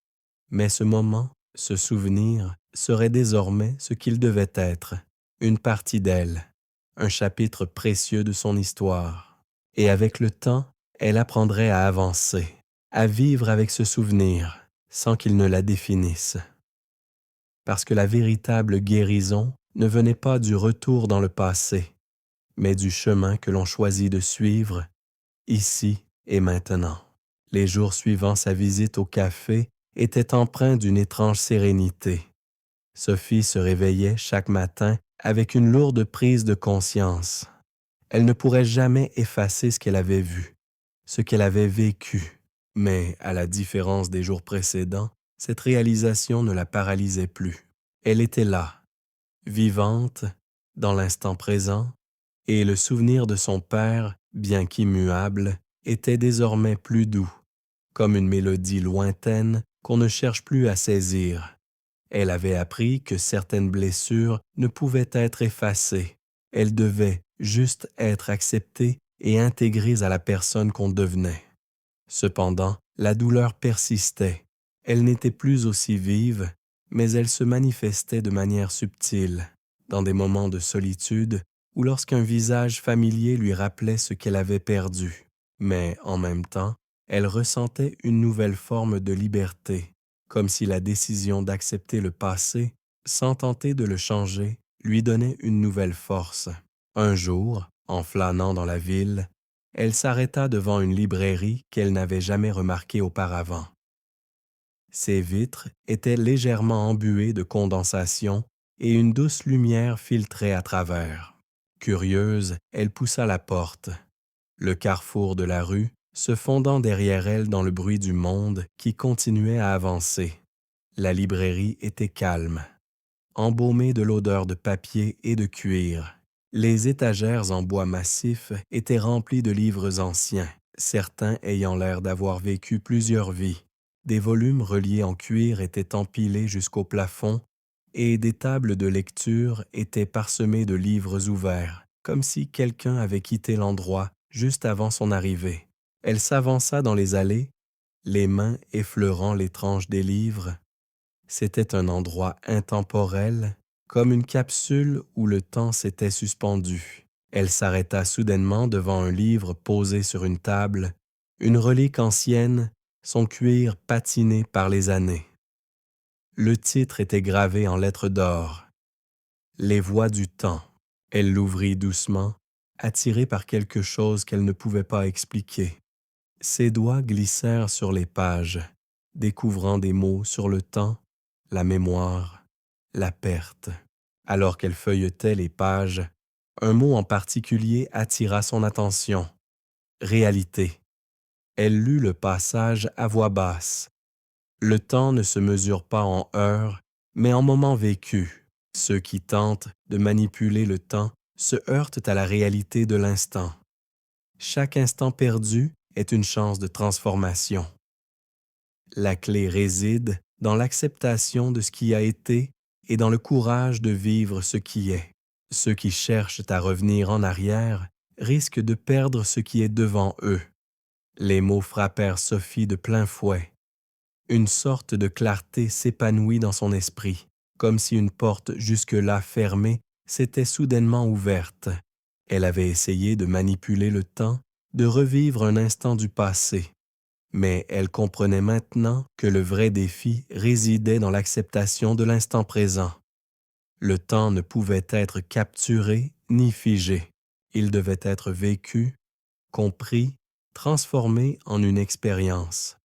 Speaker 1: Mais ce moment, ce souvenir, serait désormais ce qu'il devait être, une partie d'elle, un chapitre précieux de son histoire. Et avec le temps, elle apprendrait à avancer, à vivre avec ce souvenir, sans qu'il ne la définisse. Parce que la véritable guérison ne venait pas du retour dans le passé, mais du chemin que l'on choisit de suivre, ici et maintenant. Les jours suivant sa visite au café étaient empreints d'une étrange sérénité. Sophie se réveillait chaque matin avec une lourde prise de conscience. Elle ne pourrait jamais effacer ce qu'elle avait vu, ce qu'elle avait vécu. Mais, à la différence des jours précédents, cette réalisation ne la paralysait plus. Elle était là, vivante, dans l'instant présent, Et le souvenir de son père, bien qu'immuable, était désormais plus doux, comme une mélodie lointaine qu'on ne cherche plus à saisir. Elle avait appris que certaines blessures ne pouvaient être effacées. Elles devaient juste être acceptées et intégrées à la personne qu'on devenait. Cependant, la douleur persistait. Elle n'était plus aussi vive, mais elle se manifestait de manière subtile, dans des moments de solitude ou lorsqu'un visage familier lui rappelait ce qu'elle avait perdu. Mais, en même temps, elle ressentait une nouvelle forme de liberté, comme si la décision d'accepter le passé, sans tenter de le changer, lui donnait une nouvelle force. Un jour, en flânant dans la ville, elle s'arrêta devant une librairie qu'elle n'avait jamais remarquée auparavant. Ses vitres étaient légèrement embuées de condensation et une douce lumière filtrait à travers. Curieuse, elle poussa la porte. Le carrefour de la rue, se fondant derrière elle dans le bruit du monde qui continuait à avancer. La librairie était calme, embaumée de l'odeur de papier et de cuir. Les étagères en bois massif étaient remplies de livres anciens, certains ayant l'air d'avoir vécu plusieurs vies. Des volumes reliés en cuir étaient empilés jusqu'au plafond et des tables de lecture étaient parsemées de livres ouverts, comme si quelqu'un avait quitté l'endroit juste avant son arrivée. Elle s'avança dans les allées, les mains effleurant les tranches des livres. C'était un endroit intemporel, comme une capsule où le temps s'était suspendu. Elle s'arrêta soudainement devant un livre posé sur une table, une relique ancienne, son cuir patiné par les années. Le titre était gravé en lettres d'or. Les voix du temps. Elle l'ouvrit doucement, attirée par quelque chose qu'elle ne pouvait pas expliquer. Ses doigts glissèrent sur les pages, découvrant des mots sur le temps, la mémoire, la perte. Alors qu'elle feuilletait les pages, un mot en particulier attira son attention. Réalité. Elle lut le passage à voix basse. Le temps ne se mesure pas en heures, mais en moments vécus. Ceux qui tentent de manipuler le temps se heurtent à la réalité de l'instant. Chaque instant perdu est une chance de transformation. La clé réside dans l'acceptation de ce qui a été et dans le courage de vivre ce qui est. Ceux qui cherchent à revenir en arrière risquent de perdre ce qui est devant eux. Les mots frappèrent Sophie de plein fouet. Une sorte de clarté s'épanouit dans son esprit, comme si une porte jusque-là fermée s'était soudainement ouverte. Elle avait essayé de manipuler le temps, de revivre un instant du passé. Mais elle comprenait maintenant que le vrai défi résidait dans l'acceptation de l'instant présent. Le temps ne pouvait être capturé ni figé. Il devait être vécu, compris, transformé en une expérience.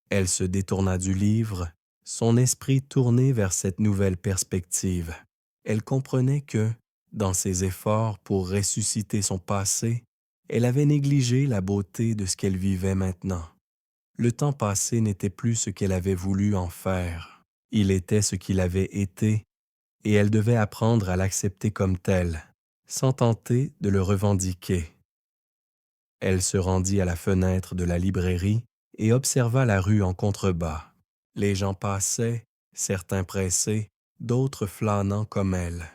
Speaker 1: Elle se détourna du livre, son esprit tourné vers cette nouvelle perspective. Elle comprenait que, dans ses efforts pour ressusciter son passé, elle avait négligé la beauté de ce qu'elle vivait maintenant. Le temps passé n'était plus ce qu'elle avait voulu en faire. Il était ce qu'il avait été, et elle devait apprendre à l'accepter comme tel, sans tenter de le revendiquer. Elle se rendit à la fenêtre de la librairie et observa la rue en contrebas. Les gens passaient, certains pressés, d'autres flânant comme elle.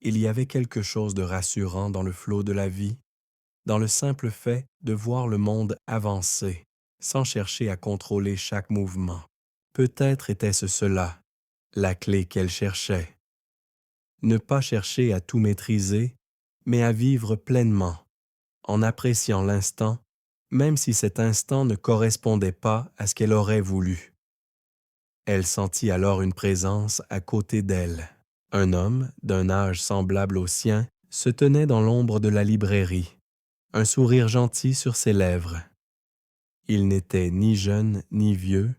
Speaker 1: Il y avait quelque chose de rassurant dans le flot de la vie, dans le simple fait de voir le monde avancer, sans chercher à contrôler chaque mouvement. Peut-être était-ce cela, la clé qu'elle cherchait. Ne pas chercher à tout maîtriser, mais à vivre pleinement, en appréciant l'instant, même si cet instant ne correspondait pas à ce qu'elle aurait voulu. Elle sentit alors une présence à côté d'elle. Un homme, d'un âge semblable au sien, se tenait dans l'ombre de la librairie, un sourire gentil sur ses lèvres. Il n'était ni jeune ni vieux,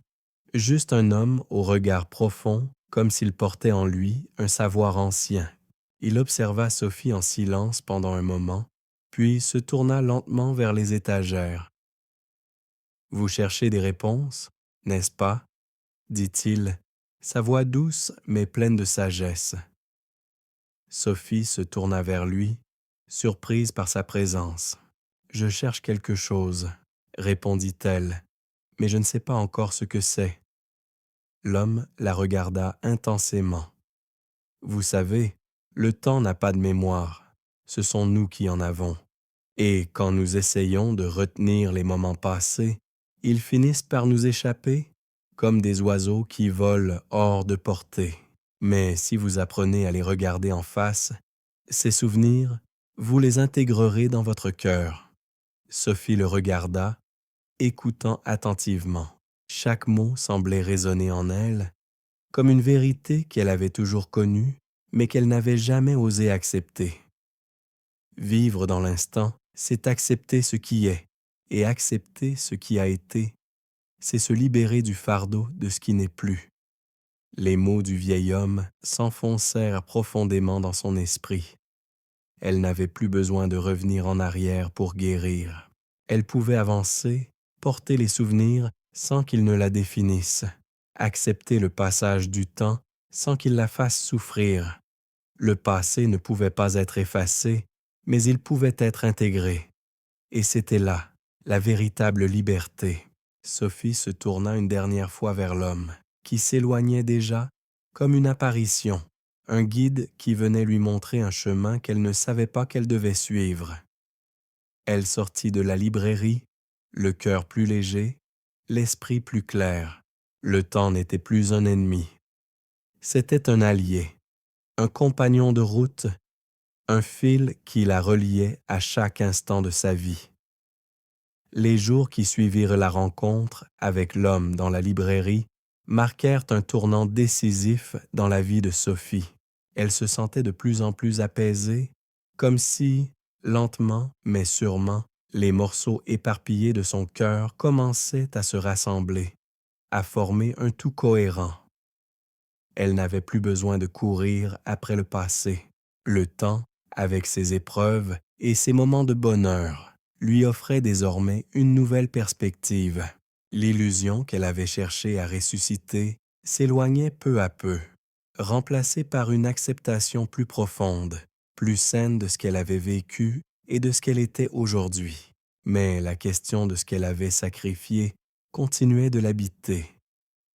Speaker 1: juste un homme au regard profond, comme s'il portait en lui un savoir ancien. Il observa Sophie en silence pendant un moment, puis se tourna lentement vers les étagères. « Vous cherchez des réponses, n'est-ce pas ?» dit-il, sa voix douce mais pleine de sagesse. Sophie se tourna vers lui, surprise par sa présence. « Je cherche quelque chose, » répondit-elle, « mais je ne sais pas encore ce que c'est. » L'homme la regarda intensément. « Vous savez, le temps n'a pas de mémoire, ce sont nous qui en avons. Et quand nous essayons de retenir les moments passés, ils finissent par nous échapper comme des oiseaux qui volent hors de portée. Mais si vous apprenez à les regarder en face, ces souvenirs, vous les intégrerez dans votre cœur. » Sophie le regarda, écoutant attentivement. Chaque mot semblait résonner en elle, comme une vérité qu'elle avait toujours connue, mais qu'elle n'avait jamais osé accepter. Vivre dans l'instant, c'est accepter ce qui est, et accepter ce qui a été, c'est se libérer du fardeau de ce qui n'est plus. Les mots du vieil homme s'enfoncèrent profondément dans son esprit. Elle n'avait plus besoin de revenir en arrière pour guérir. Elle pouvait avancer, porter les souvenirs sans qu'ils ne la définissent, accepter le passage du temps sans qu'il la fasse souffrir. Le passé ne pouvait pas être effacé, mais il pouvait être intégré. Et c'était là, la véritable liberté. Sophie se tourna une dernière fois vers l'homme, qui s'éloignait déjà comme une apparition, un guide qui venait lui montrer un chemin qu'elle ne savait pas qu'elle devait suivre. Elle sortit de la librairie, le cœur plus léger, l'esprit plus clair. Le temps n'était plus un ennemi. C'était un allié, un compagnon de route, un fil qui la reliait à chaque instant de sa vie. Les jours qui suivirent la rencontre avec l'homme dans la librairie marquèrent un tournant décisif dans la vie de Sophie. Elle se sentait de plus en plus apaisée, comme si, lentement mais sûrement, les morceaux éparpillés de son cœur commençaient à se rassembler, à former un tout cohérent. Elle n'avait plus besoin de courir après le passé. Le temps, avec ses épreuves et ses moments de bonheur, lui offrait désormais une nouvelle perspective. L'illusion qu'elle avait cherché à ressusciter s'éloignait peu à peu, remplacée par une acceptation plus profonde, plus saine de ce qu'elle avait vécu et de ce qu'elle était aujourd'hui. Mais la question de ce qu'elle avait sacrifié continuait de l'habiter.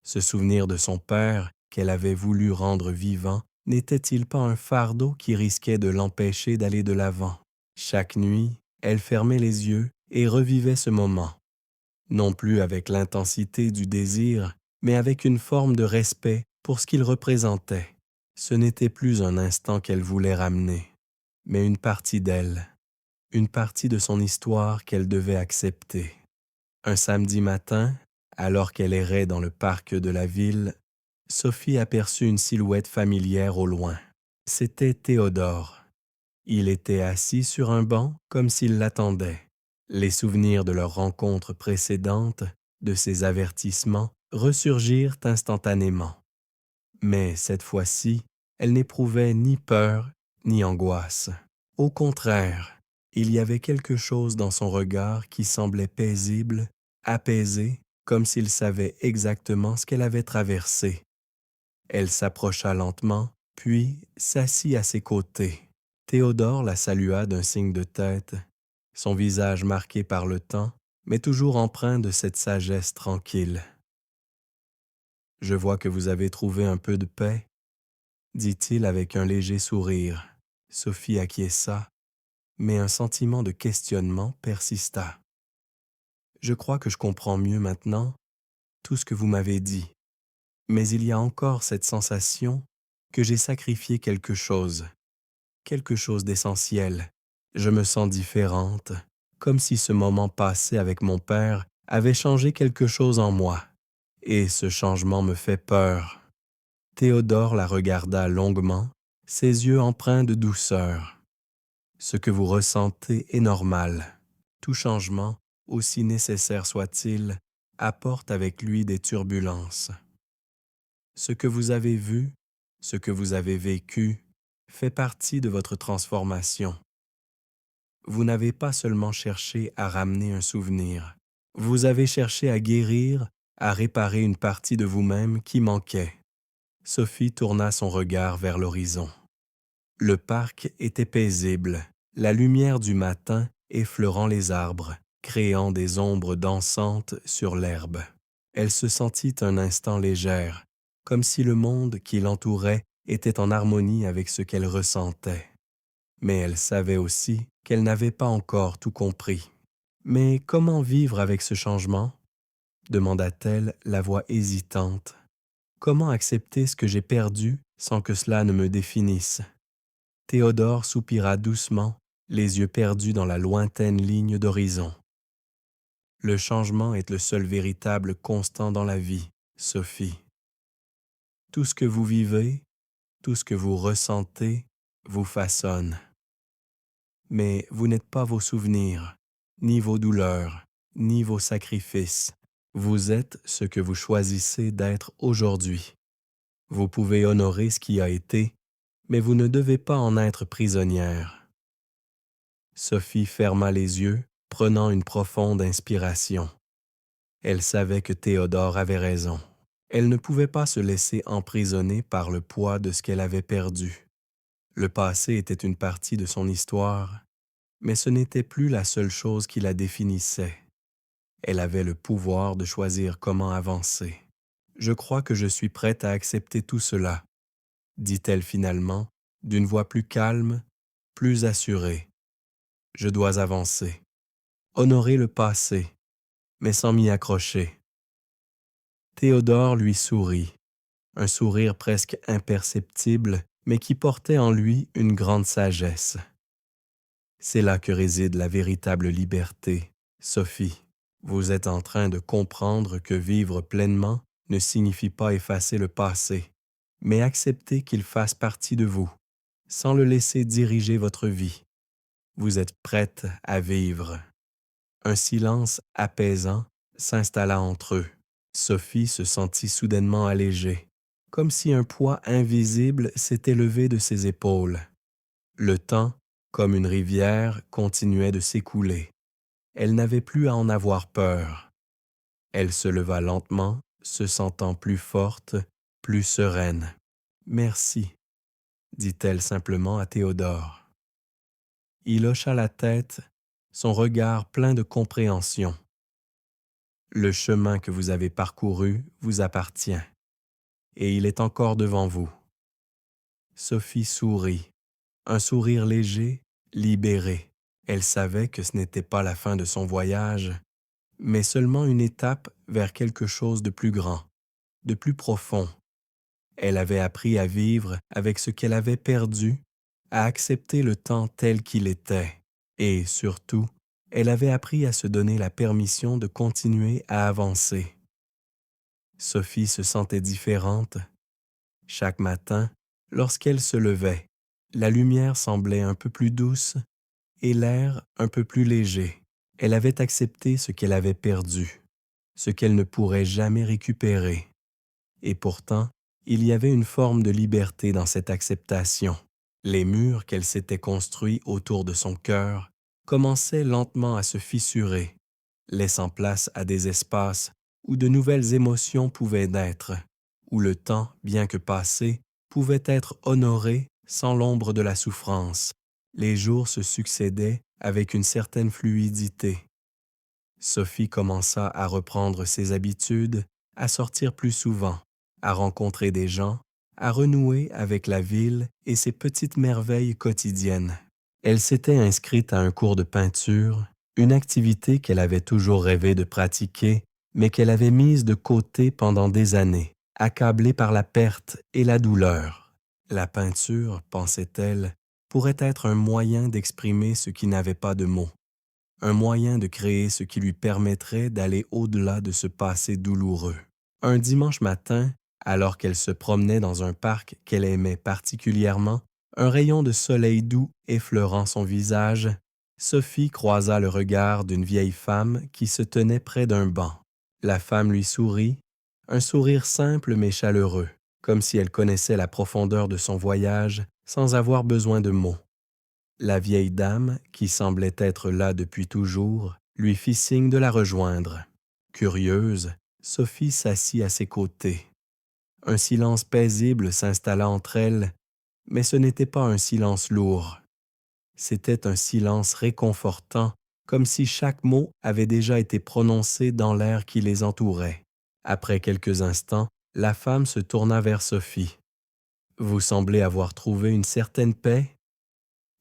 Speaker 1: Ce souvenir de son père qu'elle avait voulu rendre vivant n'était-il pas un fardeau qui risquait de l'empêcher d'aller de l'avant? Chaque nuit, elle fermait les yeux et revivait ce moment, non plus avec l'intensité du désir, mais avec une forme de respect pour ce qu'il représentait. Ce n'était plus un instant qu'elle voulait ramener, mais une partie d'elle, une partie de son histoire qu'elle devait accepter. Un samedi matin, alors qu'elle errait dans le parc de la ville, Sophie aperçut une silhouette familière au loin. C'était Théodore. Il était assis sur un banc comme s'il l'attendait. Les souvenirs de leur rencontre précédente, de ses avertissements, ressurgirent instantanément. Mais cette fois-ci, elle n'éprouvait ni peur ni angoisse. Au contraire, il y avait quelque chose dans son regard qui semblait paisible, apaisé, comme s'il savait exactement ce qu'elle avait traversé. Elle s'approcha lentement, puis s'assit à ses côtés. Théodore la salua d'un signe de tête, son visage marqué par le temps, mais toujours empreint de cette sagesse tranquille. « Je vois que vous avez trouvé un peu de paix, » dit-il avec un léger sourire. Sophie acquiesça, mais un sentiment de questionnement persista. « Je crois que je comprends mieux maintenant tout ce que vous m'avez dit, mais il y a encore cette sensation que j'ai sacrifié quelque chose d'essentiel. Je me sens différente, comme si ce moment passé avec mon père avait changé quelque chose en moi, et ce changement me fait peur. » Théodore la regarda longuement, ses yeux empreints de douceur. « Ce que vous ressentez est normal. Tout changement, aussi nécessaire soit-il, apporte avec lui des turbulences. Ce que vous avez vu, ce que vous avez vécu, fait partie de votre transformation. Vous n'avez pas seulement cherché à ramener un souvenir, vous avez cherché à guérir, à réparer une partie de vous-même qui manquait. » Sophie tourna son regard vers l'horizon. Le parc était paisible, la lumière du matin effleurant les arbres, créant des ombres dansantes sur l'herbe. Elle se sentit un instant légère, comme si le monde qui l'entourait était en harmonie avec ce qu'elle ressentait. Mais elle savait aussi qu'elle n'avait pas encore tout compris. « Mais comment vivre avec ce changement ?» demanda-t-elle, la voix hésitante. « Comment accepter ce que j'ai perdu sans que cela ne me définisse ?» Théodore soupira doucement, les yeux perdus dans la lointaine ligne d'horizon. « Le changement est le seul véritable constant dans la vie, Sophie. Tout ce que vous vivez, tout ce que vous ressentez, vous façonne. Mais vous n'êtes pas vos souvenirs, ni vos douleurs, ni vos sacrifices. Vous êtes ce que vous choisissez d'être aujourd'hui. Vous pouvez honorer ce qui a été, mais vous ne devez pas en être prisonnière. » Sophie ferma les yeux, prenant une profonde inspiration. Elle savait que Théodore avait raison. Elle ne pouvait pas se laisser emprisonner par le poids de ce qu'elle avait perdu. Le passé était une partie de son histoire, mais ce n'était plus la seule chose qui la définissait. Elle avait le pouvoir de choisir comment avancer. « Je crois que je suis prête à accepter tout cela, » dit-elle finalement, d'une voix plus calme, plus assurée. « Je dois avancer, honorer le passé, mais sans m'y accrocher. » Théodore lui sourit, un sourire presque imperceptible, mais qui portait en lui une grande sagesse. « C'est là que réside la véritable liberté, Sophie. Vous êtes en train de comprendre que vivre pleinement ne signifie pas effacer le passé, mais accepter qu'il fasse partie de vous, sans le laisser diriger votre vie. Vous êtes prête à vivre. » Un silence apaisant s'installa entre eux. Sophie se sentit soudainement allégée, comme si un poids invisible s'était levé de ses épaules. Le temps, comme une rivière, continuait de s'écouler. Elle n'avait plus à en avoir peur. Elle se leva lentement, se sentant plus forte, plus sereine. « Merci, » dit-elle simplement à Théodore. Il hocha la tête, son regard plein de compréhension. « Le chemin que vous avez parcouru vous appartient, et il est encore devant vous. » Sophie sourit, un sourire léger, libéré. Elle savait que ce n'était pas la fin de son voyage, mais seulement une étape vers quelque chose de plus grand, de plus profond. Elle avait appris à vivre avec ce qu'elle avait perdu, à accepter le temps tel qu'il était, et surtout, elle avait appris à se donner la permission de continuer à avancer. Sophie se sentait différente. Chaque matin, lorsqu'elle se levait, la lumière semblait un peu plus douce et l'air un peu plus léger. Elle avait accepté ce qu'elle avait perdu, ce qu'elle ne pourrait jamais récupérer. Et pourtant, il y avait une forme de liberté dans cette acceptation. Les murs qu'elle s'était construits autour de son cœur commençaient lentement à se fissurer, laissant place à des espaces où de nouvelles émotions pouvaient naître, où le temps, bien que passé, pouvait être honoré sans l'ombre de la souffrance. Les jours se succédaient avec une certaine fluidité. Sophie commença à reprendre ses habitudes, à sortir plus souvent, à rencontrer des gens, à renouer avec la ville et ses petites merveilles quotidiennes. Elle s'était inscrite à un cours de peinture, une activité qu'elle avait toujours rêvé de pratiquer, mais qu'elle avait mise de côté pendant des années, accablée par la perte et la douleur. La peinture, pensait-elle, pourrait être un moyen d'exprimer ce qui n'avait pas de mots, un moyen de créer ce qui lui permettrait d'aller au-delà de ce passé douloureux. Un dimanche matin, alors qu'elle se promenait dans un parc qu'elle aimait particulièrement, un rayon de soleil doux effleurant son visage, Sophie croisa le regard d'une vieille femme qui se tenait près d'un banc. La femme lui sourit, un sourire simple mais chaleureux, comme si elle connaissait la profondeur de son voyage sans avoir besoin de mots. La vieille dame, qui semblait être là depuis toujours, lui fit signe de la rejoindre. Curieuse, Sophie s'assit à ses côtés. Un silence paisible s'installa entre elles, mais ce n'était pas un silence lourd. C'était un silence réconfortant, comme si chaque mot avait déjà été prononcé dans l'air qui les entourait. Après quelques instants, la femme se tourna vers Sophie. « Vous semblez avoir trouvé une certaine paix ?»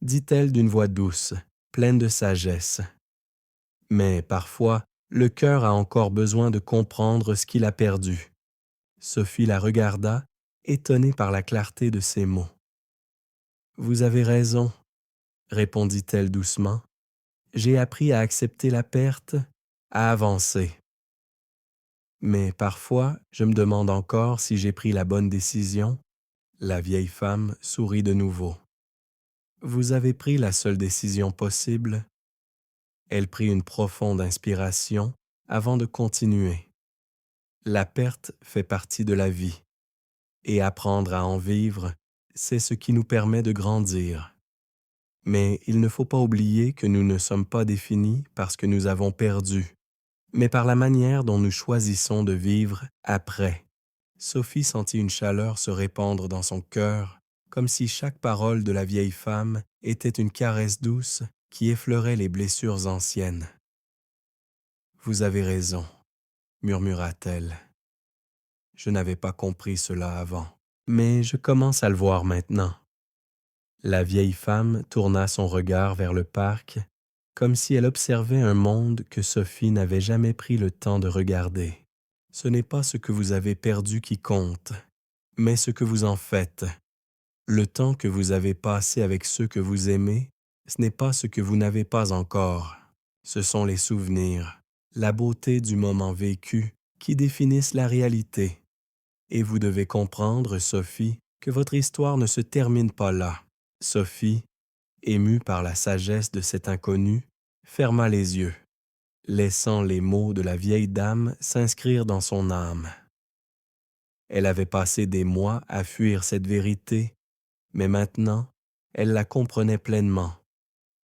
Speaker 1: dit-elle d'une voix douce, pleine de sagesse. Mais parfois, le cœur a encore besoin de comprendre ce qu'il a perdu. Sophie la regarda, étonnée par la clarté de ses mots. « Vous avez raison, » répondit-elle doucement. « J'ai appris à accepter la perte, à avancer. Mais parfois, je me demande encore si j'ai pris la bonne décision. » La vieille femme sourit de nouveau. « Vous avez pris la seule décision possible. » Elle prit une profonde inspiration avant de continuer. « La perte fait partie de la vie, et apprendre à en vivre, c'est ce qui nous permet de grandir. Mais il ne faut pas oublier que nous ne sommes pas définis parce que nous avons perdu, mais par la manière dont nous choisissons de vivre après. » Sophie sentit une chaleur se répandre dans son cœur, comme si chaque parole de la vieille femme était une caresse douce qui effleurait les blessures anciennes. « Vous avez raison, » murmura-t-elle. « Je n'avais pas compris cela avant, mais je commence à le voir maintenant. » La vieille femme tourna son regard vers le parc, comme si elle observait un monde que Sophie n'avait jamais pris le temps de regarder. « Ce n'est pas ce que vous avez perdu qui compte, mais ce que vous en faites. Le temps que vous avez passé avec ceux que vous aimez, ce n'est pas ce que vous n'avez pas encore. Ce sont les souvenirs, la beauté du moment vécu qui définissent la réalité. Et vous devez comprendre, Sophie, que votre histoire ne se termine pas là. » Sophie, émue par la sagesse de cet inconnu, ferma les yeux, laissant les mots de la vieille dame s'inscrire dans son âme. Elle avait passé des mois à fuir cette vérité, mais maintenant, elle la comprenait pleinement.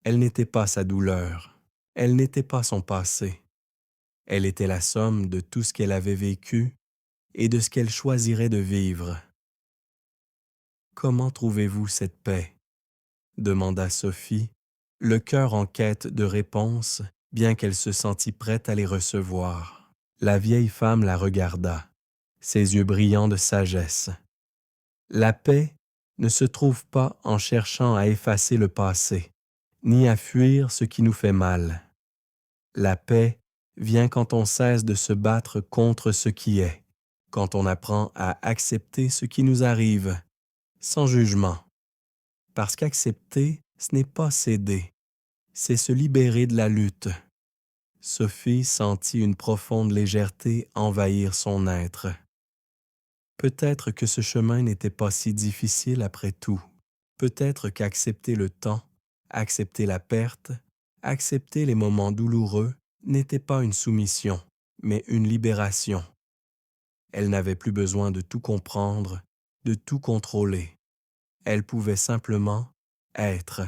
Speaker 1: Elle n'était pas sa douleur, elle n'était pas son passé. Elle était la somme de tout ce qu'elle avait vécu et de ce qu'elle choisirait de vivre. « Comment trouvez-vous cette paix ?» demanda Sophie, le cœur en quête de réponses, bien qu'elle se sentît prête à les recevoir. La vieille femme la regarda, ses yeux brillants de sagesse. « La paix ne se trouve pas en cherchant à effacer le passé, ni à fuir ce qui nous fait mal. La paix vient quand on cesse de se battre contre ce qui est, quand on apprend à accepter ce qui nous arrive, sans jugement. Parce qu'accepter, ce n'est pas céder, c'est se libérer de la lutte. » Sophie sentit une profonde légèreté envahir son être. Peut-être que ce chemin n'était pas si difficile après tout. Peut-être qu'accepter le temps, accepter la perte, accepter les moments douloureux n'était pas une soumission, mais une libération. Elle n'avait plus besoin de tout comprendre, de tout contrôler. Elle pouvait simplement être,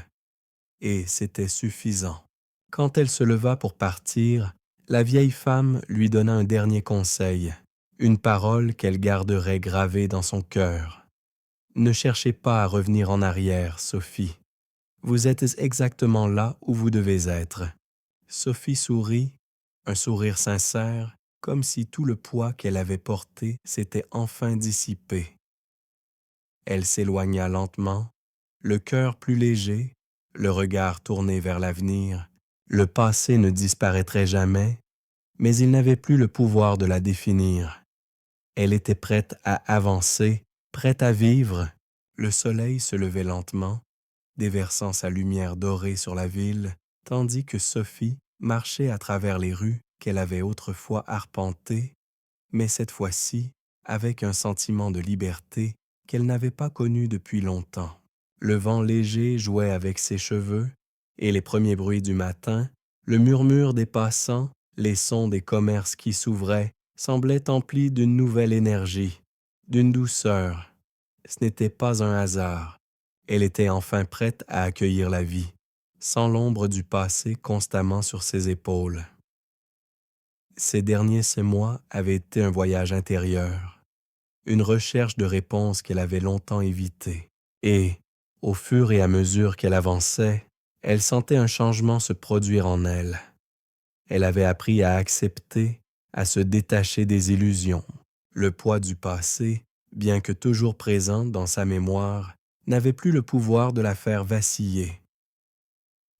Speaker 1: et c'était suffisant. Quand elle se leva pour partir, la vieille femme lui donna un dernier conseil, une parole qu'elle garderait gravée dans son cœur. « Ne cherchez pas à revenir en arrière, Sophie. Vous êtes exactement là où vous devez être. » Sophie sourit, un sourire sincère, comme si tout le poids qu'elle avait porté s'était enfin dissipé. Elle s'éloigna lentement, le cœur plus léger, le regard tourné vers l'avenir. Le passé ne disparaîtrait jamais, mais il n'avait plus le pouvoir de la définir. Elle était prête à avancer, prête à vivre. Le soleil se levait lentement, déversant sa lumière dorée sur la ville, tandis que Sophie marchait à travers les rues qu'elle avait autrefois arpentées, mais cette fois-ci avec un sentiment de liberté qu'elle n'avait pas connu depuis longtemps. Le vent léger jouait avec ses cheveux, et les premiers bruits du matin, le murmure des passants, les sons des commerces qui s'ouvraient, semblaient emplis d'une nouvelle énergie, d'une douceur. Ce n'était pas un hasard. Elle était enfin prête à accueillir la vie, sans l'ombre du passé constamment sur ses épaules. Ces derniers 6 mois avaient été un voyage intérieur, une recherche de réponses qu'elle avait longtemps évitée. Et, au fur et à mesure qu'elle avançait, Elle sentait un changement se produire en elle. Elle avait appris à accepter, à se détacher des illusions. Le poids du passé, bien que toujours présent dans sa mémoire, n'avait plus le pouvoir de la faire vaciller.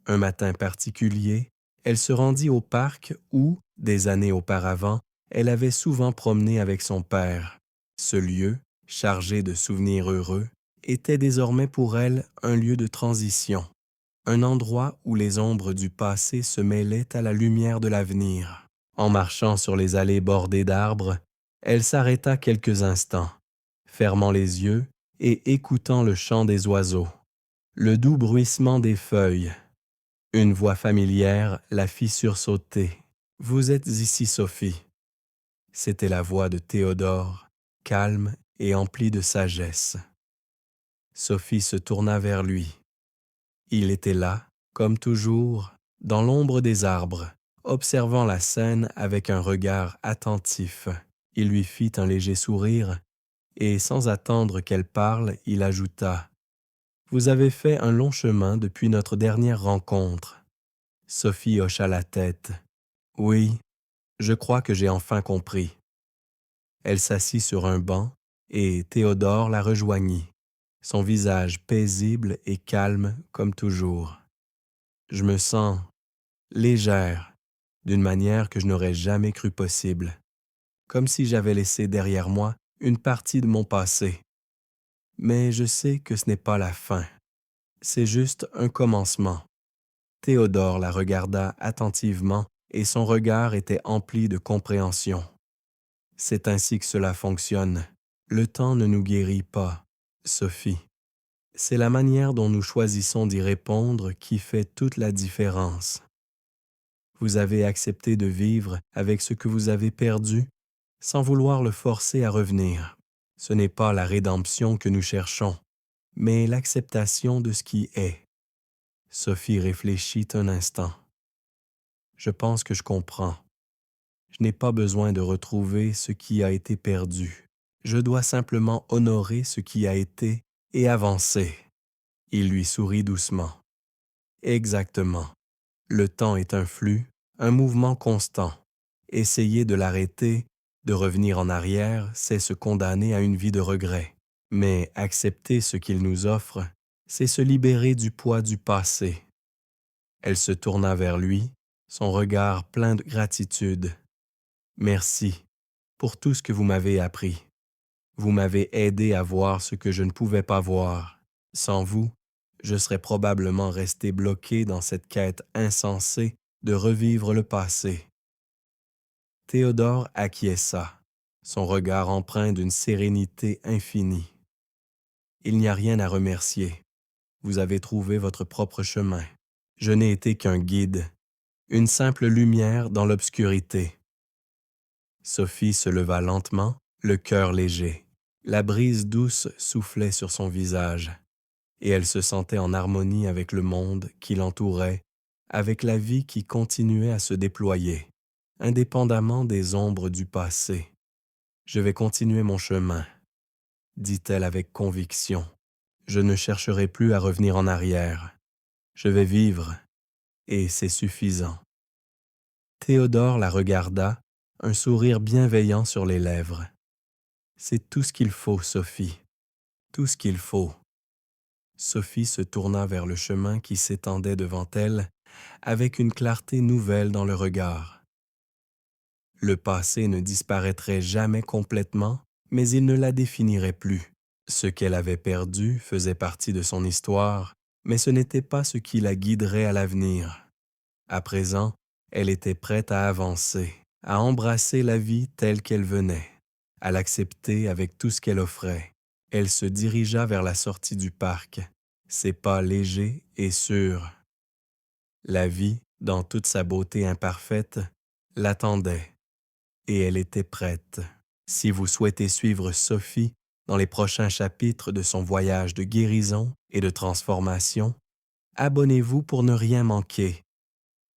Speaker 1: Un matin particulier, elle se rendit au parc où, des années auparavant, elle avait souvent promené avec son père. Ce lieu, chargé de souvenirs heureux, était désormais pour elle un lieu de transition, un endroit où les ombres du passé se mêlaient à la lumière de l'avenir. En marchant sur les allées bordées d'arbres, elle s'arrêta quelques instants, fermant les yeux et écoutant le chant des oiseaux, le doux bruissement des feuilles. Une voix familière la fit sursauter. « Vous êtes ici, Sophie. » C'était la voix de Théodore, calme et emplie de sagesse. Sophie se tourna vers lui. Il était là, comme toujours, dans l'ombre des arbres, observant la scène avec un regard attentif. Il lui fit un léger sourire, et sans attendre qu'elle parle, il ajouta « Vous avez fait un long chemin depuis notre dernière rencontre. » Sophie hocha la tête. « Oui, je crois que j'ai enfin compris. » Elle s'assit sur un banc, et Théodore la rejoignit, son visage paisible et calme comme toujours. « Je me sens légère, d'une manière que je n'aurais jamais cru possible, comme si j'avais laissé derrière moi une partie de mon passé. Mais je sais que ce n'est pas la fin, c'est juste un commencement. » Théodore la regarda attentivement et son regard était empli de compréhension. « C'est ainsi que cela fonctionne. Le temps ne nous guérit pas, Sophie. C'est la manière dont nous choisissons d'y répondre qui fait toute la différence. Vous avez accepté de vivre avec ce que vous avez perdu sans vouloir le forcer à revenir. Ce n'est pas la rédemption que nous cherchons, mais l'acceptation de ce qui est. » Sophie réfléchit un instant. « Je pense que je comprends. Je n'ai pas besoin de retrouver ce qui a été perdu. Je dois simplement honorer ce qui a été et avancer. » Il lui sourit doucement. « Exactement. Le temps est un flux, un mouvement constant. Essayer de l'arrêter, de revenir en arrière, c'est se condamner à une vie de regret. Mais accepter ce qu'il nous offre, c'est se libérer du poids du passé. » Elle se tourna vers lui, son regard plein de gratitude. « Merci pour tout ce que vous m'avez appris. Vous m'avez aidé à voir ce que je ne pouvais pas voir. Sans vous, je serais probablement resté bloqué dans cette quête insensée de revivre le passé. » Théodore acquiesça, son regard empreint d'une sérénité infinie. « Il n'y a rien à remercier. Vous avez trouvé votre propre chemin. Je n'ai été qu'un guide, une simple lumière dans l'obscurité. » Sophie se leva lentement, le cœur léger. La brise douce soufflait sur son visage, et elle se sentait en harmonie avec le monde qui l'entourait, avec la vie qui continuait à se déployer, indépendamment des ombres du passé. « Je vais continuer mon chemin, » dit-elle avec conviction. « Je ne chercherai plus à revenir en arrière. Je vais vivre, et c'est suffisant. » Théodore la regarda, un sourire bienveillant sur les lèvres. « C'est tout ce qu'il faut, Sophie, tout ce qu'il faut. » Sophie se tourna vers le chemin qui s'étendait devant elle, avec une clarté nouvelle dans le regard. Le passé ne disparaîtrait jamais complètement, mais il ne la définirait plus. Ce qu'elle avait perdu faisait partie de son histoire, mais ce n'était pas ce qui la guiderait à l'avenir. À présent, elle était prête à avancer, à embrasser la vie telle qu'elle venait, à l'accepter avec tout ce qu'elle offrait. Elle se dirigea vers la sortie du parc, ses pas légers et sûrs. La vie, dans toute sa beauté imparfaite, l'attendait, et elle était prête. Si vous souhaitez suivre Sophie dans les prochains chapitres de son voyage de guérison et de transformation, abonnez-vous pour ne rien manquer.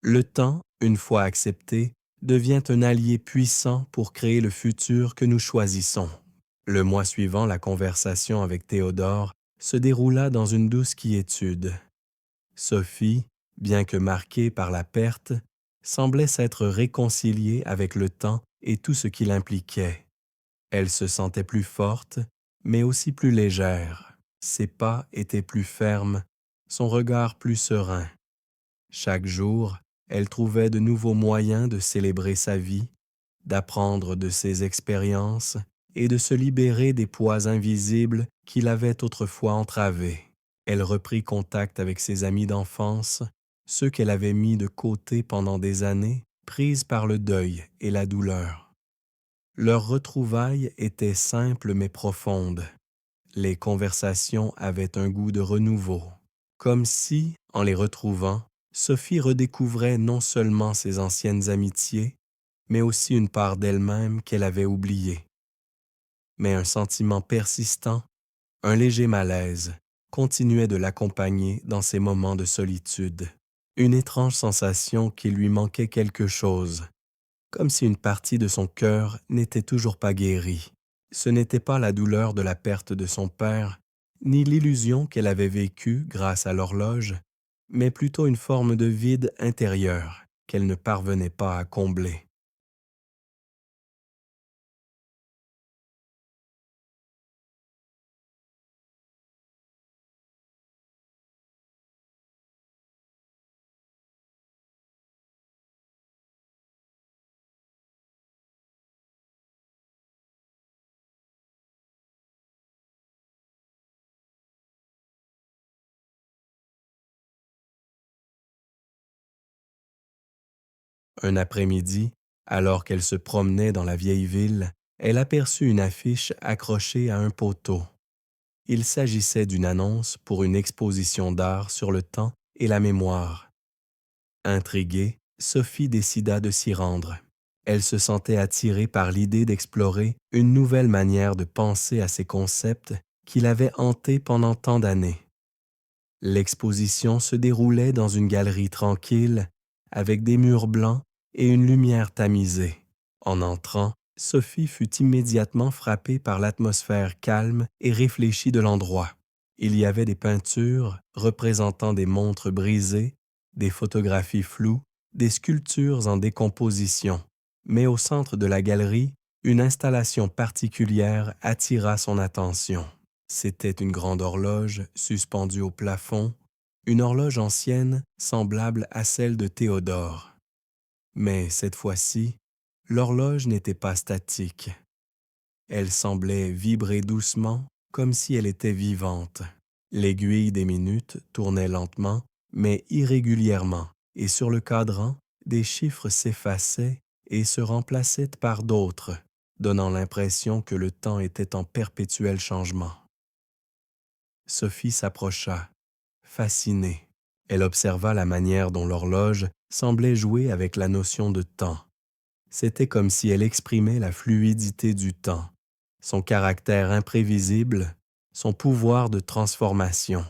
Speaker 1: Le temps, une fois accepté, devient un allié puissant pour créer le futur que nous choisissons. Le mois suivant, la conversation avec Théodore se déroula dans une douce quiétude. Sophie, bien que marquée par la perte, semblait s'être réconciliée avec le temps et tout ce qu'il impliquait. Elle se sentait plus forte, mais aussi plus légère. Ses pas étaient plus fermes, son regard plus serein. Chaque jour, elle trouvait de nouveaux moyens de célébrer sa vie, d'apprendre de ses expériences et de se libérer des poids invisibles qui l'avaient autrefois entravée. Elle reprit contact avec ses amis d'enfance, ceux qu'elle avait mis de côté pendant des années, prises par le deuil et la douleur. Leurs retrouvailles étaient simples mais profondes. Les conversations avaient un goût de renouveau, comme si, en les retrouvant, Sophie redécouvrait non seulement ses anciennes amitiés, mais aussi une part d'elle-même qu'elle avait oubliée. Mais un sentiment persistant, un léger malaise, continuait de l'accompagner dans ses moments de solitude. Une étrange sensation qu'il lui manquait quelque chose, comme si une partie de son cœur n'était toujours pas guérie. Ce n'était pas la douleur de la perte de son père, ni l'illusion qu'elle avait vécue grâce à l'horloge, mais plutôt une forme de vide intérieur qu'elle ne parvenait pas à combler. Un après-midi, alors qu'elle se promenait dans la vieille ville, elle aperçut une affiche accrochée à un poteau. Il s'agissait d'une annonce pour une exposition d'art sur le temps et la mémoire. Intriguée, Sophie décida de s'y rendre. Elle se sentait attirée par l'idée d'explorer une nouvelle manière de penser à ces concepts qui l'avaient hantée pendant tant d'années. L'exposition se déroulait dans une galerie tranquille, avec des murs blancs et une lumière tamisée. En entrant, Sophie fut immédiatement frappée par l'atmosphère calme et réfléchie de l'endroit. Il y avait des peintures représentant des montres brisées, des photographies floues, des sculptures en décomposition. Mais au centre de la galerie, une installation particulière attira son attention. C'était une grande horloge suspendue au plafond, une horloge ancienne semblable à celle de Théodore. Mais cette fois-ci, l'horloge n'était pas statique. Elle semblait vibrer doucement, comme si elle était vivante. L'aiguille des minutes tournait lentement, mais irrégulièrement, et sur le cadran, des chiffres s'effaçaient et se remplaçaient par d'autres, donnant l'impression que le temps était en perpétuel changement. Sophie s'approcha, fascinée. Elle observa la manière dont l'horloge semblait jouer avec la notion de temps. C'était comme si elle exprimait la fluidité du temps, son caractère imprévisible, son pouvoir de transformation.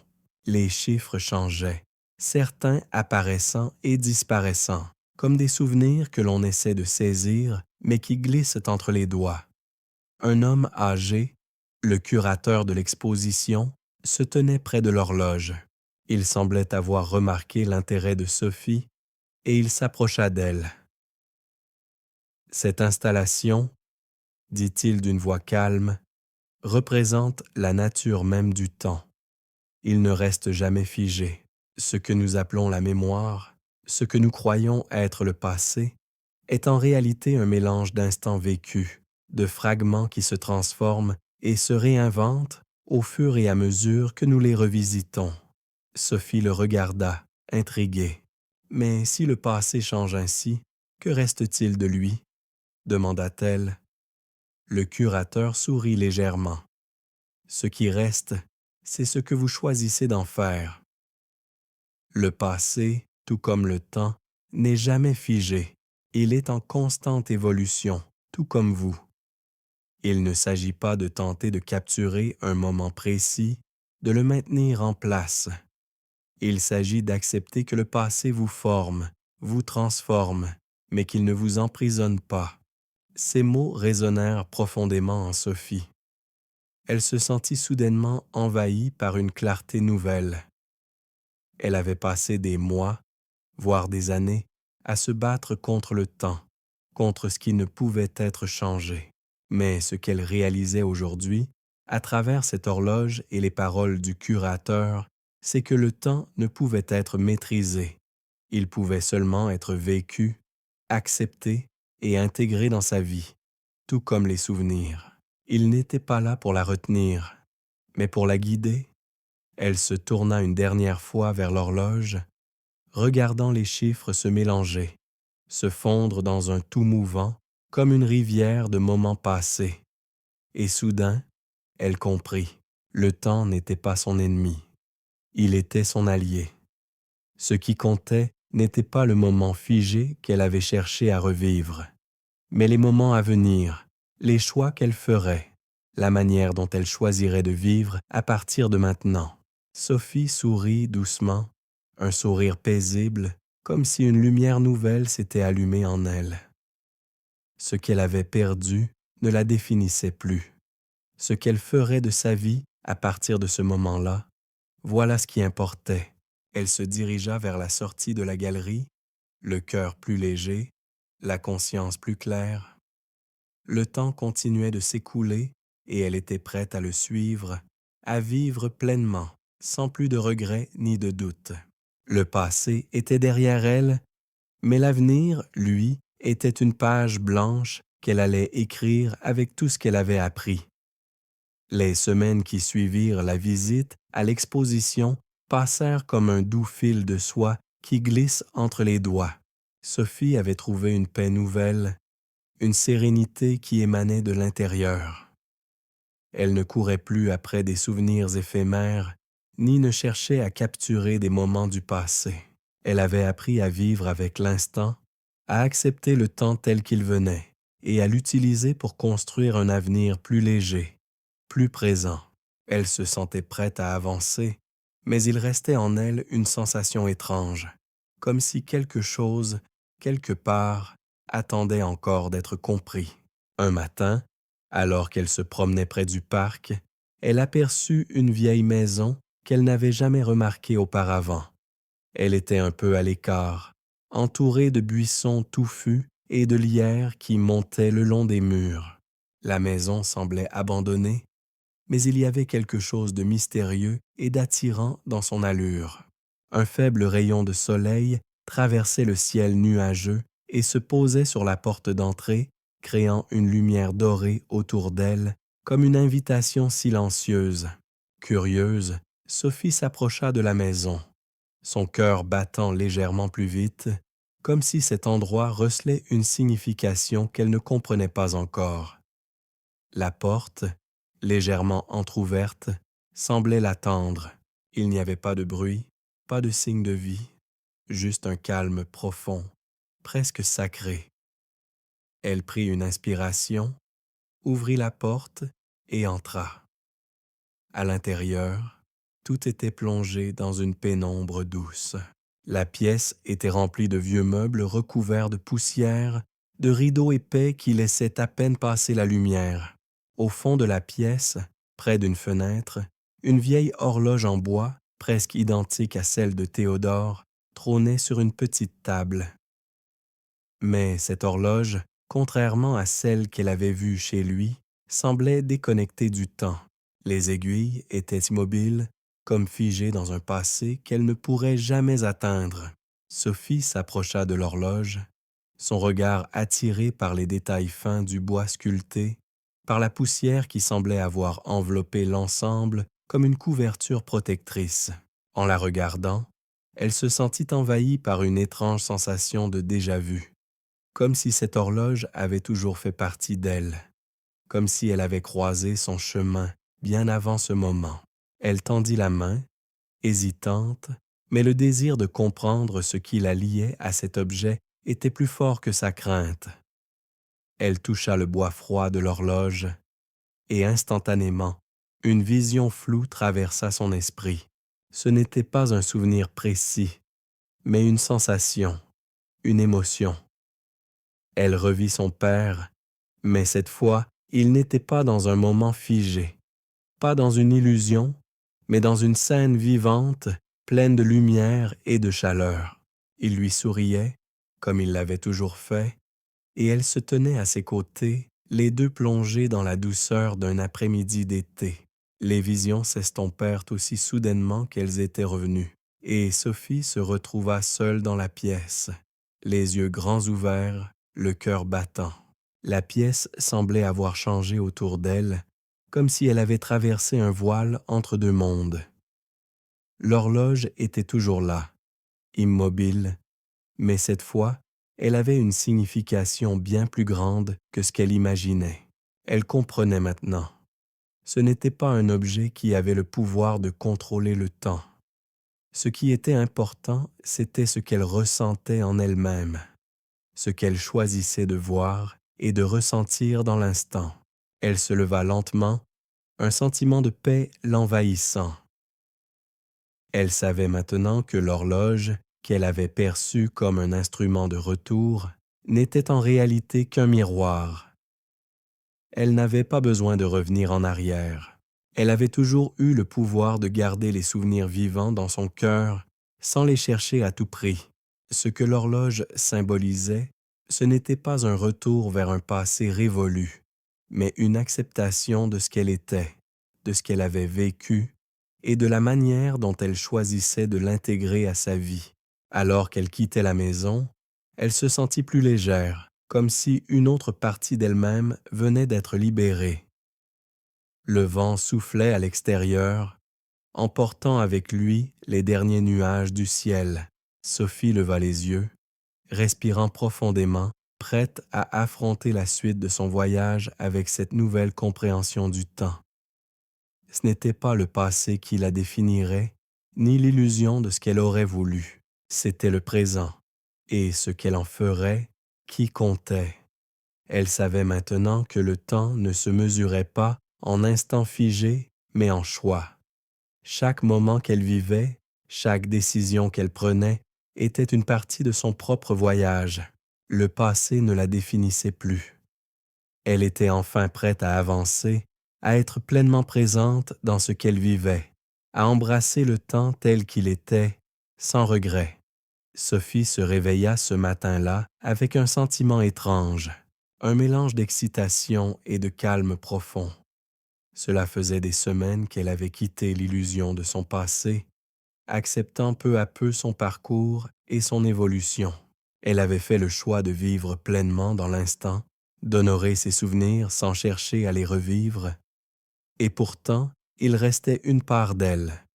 Speaker 1: Les chiffres changeaient, certains apparaissant et disparaissant, comme des souvenirs que l'on essaie de saisir, mais qui glissent entre les doigts. Un homme âgé, le curateur de l'exposition, se tenait près de l'horloge. Il semblait avoir remarqué l'intérêt de Sophie et il s'approcha d'elle. Cette installation, dit-il d'une voix calme, représente la nature même du temps. Il ne reste jamais figé. Ce que nous appelons la mémoire, ce que nous croyons être le passé, est en réalité un mélange d'instants vécus, de fragments qui se transforment et se réinventent au fur et à mesure que nous les revisitons. Sophie le regarda, intriguée. Mais si le passé change ainsi, que reste-t-il de lui? Demanda-t-elle. Le curateur sourit légèrement. Ce qui reste, c'est ce que vous choisissez d'en faire. Le passé, tout comme le temps, n'est jamais figé. Il est en constante évolution, tout comme vous. Il ne s'agit pas de tenter de capturer un moment précis, de le maintenir en place. Il s'agit d'accepter que le passé vous forme, vous transforme, mais qu'il ne vous emprisonne pas. Ces mots résonnèrent profondément en Sophie. Elle se sentit soudainement envahie par une clarté nouvelle. Elle avait passé des mois, voire des années, à se battre contre le temps, contre ce qui ne pouvait être changé. Mais ce qu'elle réalisait aujourd'hui, à travers cette horloge et les paroles du curateur, c'est que le temps ne pouvait être maîtrisé. Il pouvait seulement être vécu, accepté et intégré dans sa vie, tout comme les souvenirs. Il n'était pas là pour la retenir, mais pour la guider. Elle se tourna une dernière fois vers l'horloge, regardant les chiffres se mélanger, se fondre dans un tout mouvant, comme une rivière de moments passés. Et soudain, elle comprit, le temps n'était pas son ennemi, il était son allié. Ce qui comptait n'était pas le moment figé qu'elle avait cherché à revivre, mais les moments à venir, les choix qu'elle ferait, la manière dont elle choisirait de vivre à partir de maintenant. Sophie sourit doucement, un sourire paisible, comme si une lumière nouvelle s'était allumée en elle. Ce qu'elle avait perdu ne la définissait plus. Ce qu'elle ferait de sa vie à partir de ce moment-là, voilà ce qui importait. Elle se dirigea vers la sortie de la galerie, le cœur plus léger, la conscience plus claire. Le temps continuait de s'écouler et elle était prête à le suivre, à vivre pleinement, sans plus de regrets ni de doutes. Le passé était derrière elle, mais l'avenir, lui, était une page blanche qu'elle allait écrire avec tout ce qu'elle avait appris. Les semaines qui suivirent la visite à l'exposition passèrent comme un doux fil de soie qui glisse entre les doigts. Sophie avait trouvé une paix nouvelle, une sérénité qui émanait de l'intérieur. Elle ne courait plus après des souvenirs éphémères, ni ne cherchait à capturer des moments du passé. Elle avait appris à vivre avec l'instant, à accepter le temps tel qu'il venait et à l'utiliser pour construire un avenir plus léger, plus présent. Elle se sentait prête à avancer, mais il restait en elle une sensation étrange, comme si quelque chose, quelque part, attendait encore d'être compris. Un matin, alors qu'elle se promenait près du parc, elle aperçut une vieille maison qu'elle n'avait jamais remarquée auparavant. Elle était un peu à l'écart, entourée de buissons touffus et de lierres qui montaient le long des murs. La maison semblait abandonnée, mais il y avait quelque chose de mystérieux et d'attirant dans son allure. Un faible rayon de soleil traversait le ciel nuageux et se posait sur la porte d'entrée, créant une lumière dorée autour d'elle, comme une invitation silencieuse. Curieuse, Sophie s'approcha de la maison, son cœur battant légèrement plus vite, comme si cet endroit recelait une signification qu'elle ne comprenait pas encore. La porte, légèrement entr'ouverte, semblait l'attendre. Il n'y avait pas de bruit, pas de signe de vie, juste un calme profond, presque sacré. Elle prit une inspiration, ouvrit la porte et entra. À l'intérieur, tout était plongé dans une pénombre douce. La pièce était remplie de vieux meubles recouverts de poussière, de rideaux épais qui laissaient à peine passer la lumière. Au fond de la pièce, près d'une fenêtre, une vieille horloge en bois, presque identique à celle de Théodore, trônait sur une petite table. Mais cette horloge, contrairement à celle qu'elle avait vue chez lui, semblait déconnectée du temps. Les aiguilles étaient immobiles, comme figées dans un passé qu'elle ne pourrait jamais atteindre. Sophie s'approcha de l'horloge, son regard attiré par les détails fins du bois sculpté, par la poussière qui semblait avoir enveloppé l'ensemble comme une couverture protectrice. En la regardant, elle se sentit envahie par une étrange sensation de déjà-vu, comme si cette horloge avait toujours fait partie d'elle, comme si elle avait croisé son chemin bien avant ce moment. Elle tendit la main, hésitante, mais le désir de comprendre ce qui la liait à cet objet était plus fort que sa crainte. Elle toucha le bois froid de l'horloge et instantanément, une vision floue traversa son esprit. Ce n'était pas un souvenir précis, mais une sensation, une émotion. Elle revit son père, mais cette fois, il n'était pas dans un moment figé, pas dans une illusion, mais dans une scène vivante, pleine de lumière et de chaleur. Il lui souriait, comme il l'avait toujours fait, et elle se tenait à ses côtés, les deux plongés dans la douceur d'un après-midi d'été. Les visions s'estompèrent aussi soudainement qu'elles étaient revenues, et Sophie se retrouva seule dans la pièce, les yeux grands ouverts, le cœur battant. La pièce semblait avoir changé autour d'elle, comme si elle avait traversé un voile entre deux mondes. L'horloge était toujours là, immobile, mais cette fois, elle avait une signification bien plus grande que ce qu'elle imaginait. Elle comprenait maintenant. Ce n'était pas un objet qui avait le pouvoir de contrôler le temps. Ce qui était important, c'était ce qu'elle ressentait en elle-même, ce qu'elle choisissait de voir et de ressentir dans l'instant. Elle se leva lentement, un sentiment de paix l'envahissant. Elle savait maintenant que l'horloge, qu'elle avait perçue comme un instrument de retour, n'était en réalité qu'un miroir. Elle n'avait pas besoin de revenir en arrière. Elle avait toujours eu le pouvoir de garder les souvenirs vivants dans son cœur sans les chercher à tout prix. Ce que l'horloge symbolisait, ce n'était pas un retour vers un passé révolu, mais une acceptation de ce qu'elle était, de ce qu'elle avait vécu et de la manière dont elle choisissait de l'intégrer à sa vie. Alors qu'elle quittait la maison, elle se sentit plus légère, comme si une autre partie d'elle-même venait d'être libérée. Le vent soufflait à l'extérieur, emportant avec lui les derniers nuages du ciel. Sophie leva les yeux, respirant profondément, prête à affronter la suite de son voyage avec cette nouvelle compréhension du temps. Ce n'était pas le passé qui la définirait, ni l'illusion de ce qu'elle aurait voulu. C'était le présent, et ce qu'elle en ferait, qui comptait. Elle savait maintenant que le temps ne se mesurait pas en instants figés, mais en choix. Chaque moment qu'elle vivait, chaque décision qu'elle prenait, était une partie de son propre voyage. Le passé ne la définissait plus. Elle était enfin prête à avancer, à être pleinement présente dans ce qu'elle vivait, à embrasser le temps tel qu'il était, sans regret. Sophie se réveilla ce matin-là avec un sentiment étrange, un mélange d'excitation et de calme profond. Cela faisait des semaines qu'elle avait quitté l'illusion de son passé, acceptant peu à peu son parcours et son évolution. Elle avait fait le choix de vivre pleinement dans l'instant, d'honorer ses souvenirs sans chercher à les revivre. Et pourtant, il restait une part d'elle,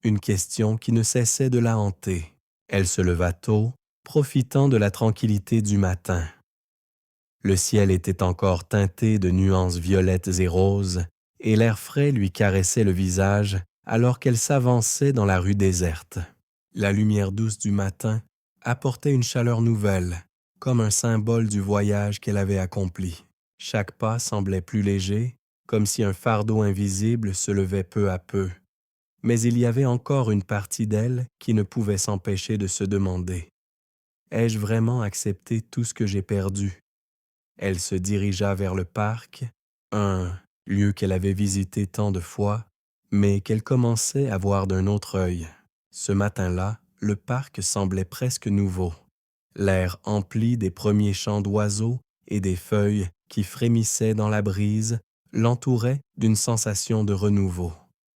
Speaker 1: une question qui ne cessait de la hanter. Elle se leva tôt, profitant de la tranquillité du matin. Le ciel était encore teinté de nuances violettes et roses, et l'air frais lui caressait le visage alors qu'elle s'avançait dans la rue déserte. La lumière douce du matin apportait une chaleur nouvelle, comme un symbole du voyage qu'elle avait accompli. Chaque pas semblait plus léger, comme si un fardeau invisible se levait peu à peu. Mais il y avait encore une partie d'elle qui ne pouvait s'empêcher de se demander: ai-je vraiment accepté tout ce que j'ai perdu? Elle se dirigea vers le parc, un lieu qu'elle avait visité tant de fois, mais qu'elle commençait à voir d'un autre œil. Ce matin-là, le parc semblait presque nouveau. L'air empli des premiers chants d'oiseaux et des feuilles qui frémissaient dans la brise l'entourait d'une sensation de renouveau.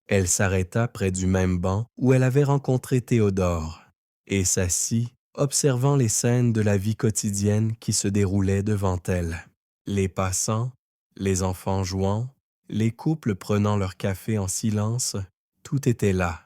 Speaker 1: Elle s'arrêta près du même banc où elle avait rencontré Théodore et s'assit, observant les scènes de la vie quotidienne qui se déroulaient devant elle. Les passants, les enfants jouant, les couples prenant leur café en silence, tout était là.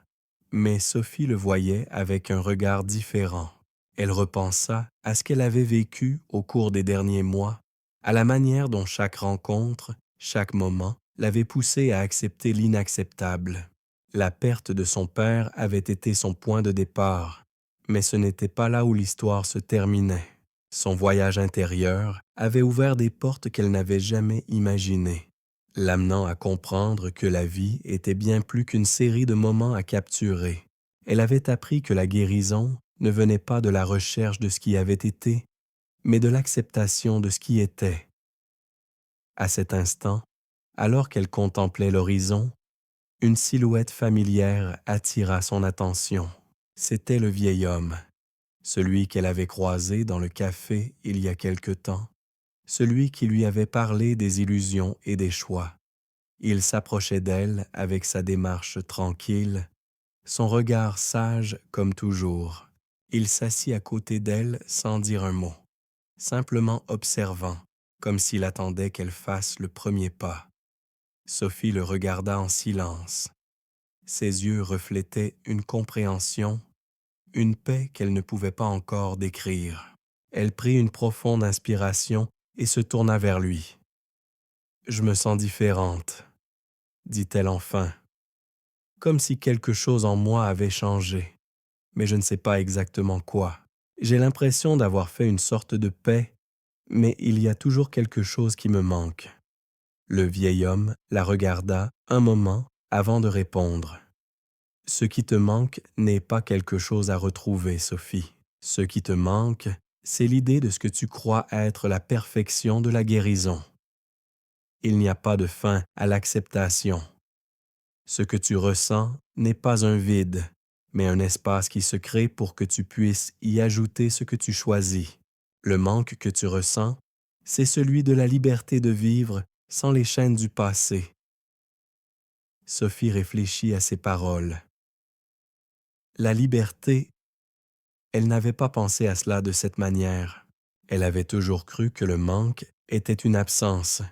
Speaker 1: Mais Sophie le voyait avec un regard différent. Elle repensa à ce qu'elle avait vécu au cours des derniers mois, à la manière dont chaque rencontre, chaque moment, l'avait poussée à accepter l'inacceptable. La perte de son père avait été son point de départ, mais ce n'était pas là où l'histoire se terminait. Son voyage intérieur avait ouvert des portes qu'elle n'avait jamais imaginées, l'amenant à comprendre que la vie était bien plus qu'une série de moments à capturer. Elle avait appris que la guérison ne venait pas de la recherche de ce qui avait été, mais de l'acceptation de ce qui était. À cet instant, alors qu'elle contemplait l'horizon, une silhouette familière attira son attention. C'était le vieil homme. celui qu'elle avait croisé dans le café il y a quelque temps, celui qui lui avait parlé des illusions et des choix. Il s'approchait d'elle avec sa démarche tranquille, son regard sage comme toujours. Il s'assit à côté d'elle sans dire un mot, simplement observant, comme s'il attendait qu'elle fasse le premier pas. Sophie le regarda en silence. Ses yeux reflétaient une compréhension, une paix qu'elle ne pouvait pas encore décrire. Elle prit une profonde inspiration et se tourna vers lui. « Je me sens différente, » dit-elle enfin, comme si quelque chose en moi avait changé, mais je ne sais pas exactement quoi. J'ai l'impression d'avoir fait une sorte de paix, mais il y a toujours quelque chose qui me manque. Le vieil homme la regarda un moment avant de répondre. « Ce qui te manque n'est pas quelque chose à retrouver, Sophie. Ce qui te manque, c'est l'idée de ce que tu crois être la perfection de la guérison. Il n'y a pas de fin à l'acceptation. Ce que tu ressens n'est pas un vide, mais un espace qui se crée pour que tu puisses y ajouter ce que tu choisis. Le manque que tu ressens, c'est celui de la liberté de vivre sans les chaînes du passé. » Sophie réfléchit à ces paroles. La liberté, elle n'avait pas pensé à cela de cette manière. Elle avait toujours cru que le manque était une absence,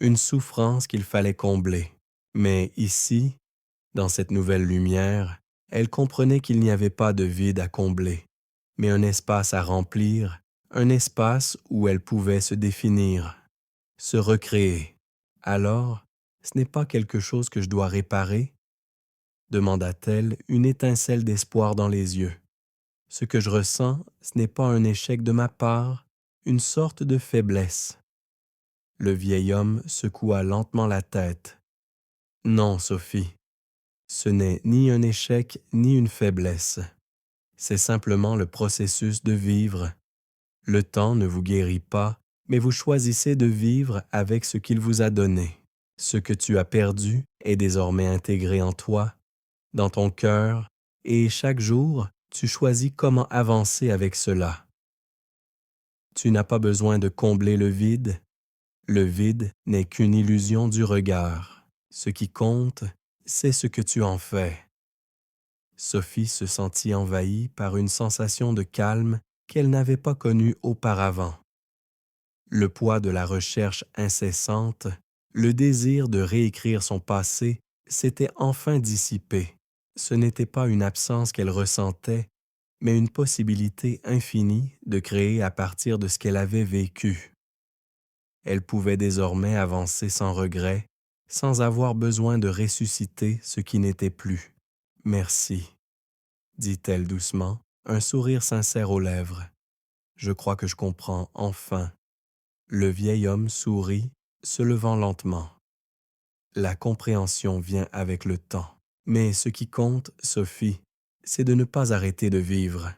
Speaker 1: une souffrance qu'il fallait combler. Mais ici, dans cette nouvelle lumière, elle comprenait qu'il n'y avait pas de vide à combler, mais un espace à remplir, un espace où elle pouvait se définir, se recréer. « Alors, ce n'est pas quelque chose que je dois réparer ?» demanda-t-elle, une étincelle d'espoir dans les yeux. « Ce que je ressens, ce n'est pas un échec de ma part, une sorte de faiblesse. » Le vieil homme secoua lentement la tête. « Non, Sophie, ce n'est ni un échec ni une faiblesse. C'est simplement le processus de vivre. Le temps ne vous guérit pas, mais vous choisissez de vivre avec ce qu'il vous a donné. Ce que tu as perdu est désormais intégré en toi, dans ton cœur, et chaque jour, tu choisis comment avancer avec cela. Tu n'as pas besoin de combler le vide. Le vide n'est qu'une illusion du regard. Ce qui compte, c'est ce que tu en fais. » Sophie se sentit envahie par une sensation de calme qu'elle n'avait pas connue auparavant. Le poids de la recherche incessante, le désir de réécrire son passé s'était enfin dissipé. Ce n'était pas une absence qu'elle ressentait, mais une possibilité infinie de créer à partir de ce qu'elle avait vécu. Elle pouvait désormais avancer sans regret, sans avoir besoin de ressusciter ce qui n'était plus. « Merci, » dit-elle doucement, un sourire sincère aux lèvres. « Je crois que je comprends enfin. » Le vieil homme sourit, se levant lentement. « La compréhension vient avec le temps. Mais ce qui compte, Sophie, c'est de ne pas arrêter de vivre. »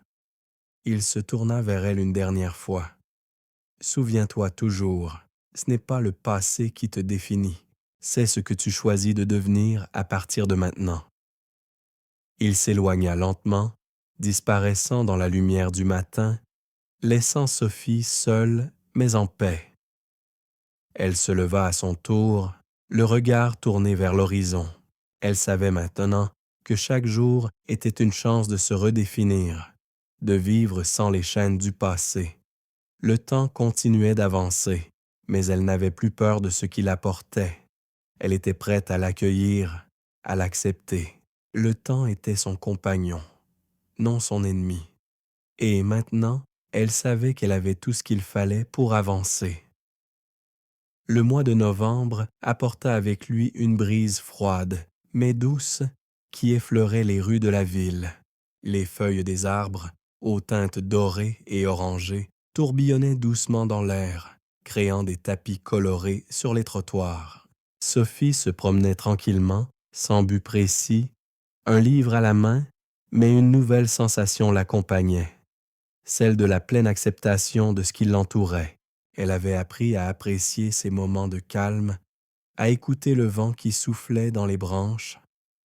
Speaker 1: Il se tourna vers elle une dernière fois. « Souviens-toi toujours, ce n'est pas le passé qui te définit, c'est ce que tu choisis de devenir à partir de maintenant. » Il s'éloigna lentement, disparaissant dans la lumière du matin, laissant Sophie seule mais en paix. Elle se leva à son tour, le regard tourné vers l'horizon. Elle savait maintenant que chaque jour était une chance de se redéfinir, de vivre sans les chaînes du passé. Le temps continuait d'avancer, mais elle n'avait plus peur de ce qu'il apportait. Elle était prête à l'accueillir, à l'accepter. Le temps était son compagnon, non son ennemi. Et maintenant, elle savait qu'elle avait tout ce qu'il fallait pour avancer. Le mois de novembre apporta avec lui une brise froide, mais douce, qui effleurait les rues de la ville. Les feuilles des arbres, aux teintes dorées et orangées, tourbillonnaient doucement dans l'air, créant des tapis colorés sur les trottoirs. Sophie se promenait tranquillement, sans but précis, un livre à la main, mais une nouvelle sensation l'accompagnait, celle de la pleine acceptation de ce qui l'entourait. Elle avait appris à apprécier ces moments de calme, à écouter le vent qui soufflait dans les branches,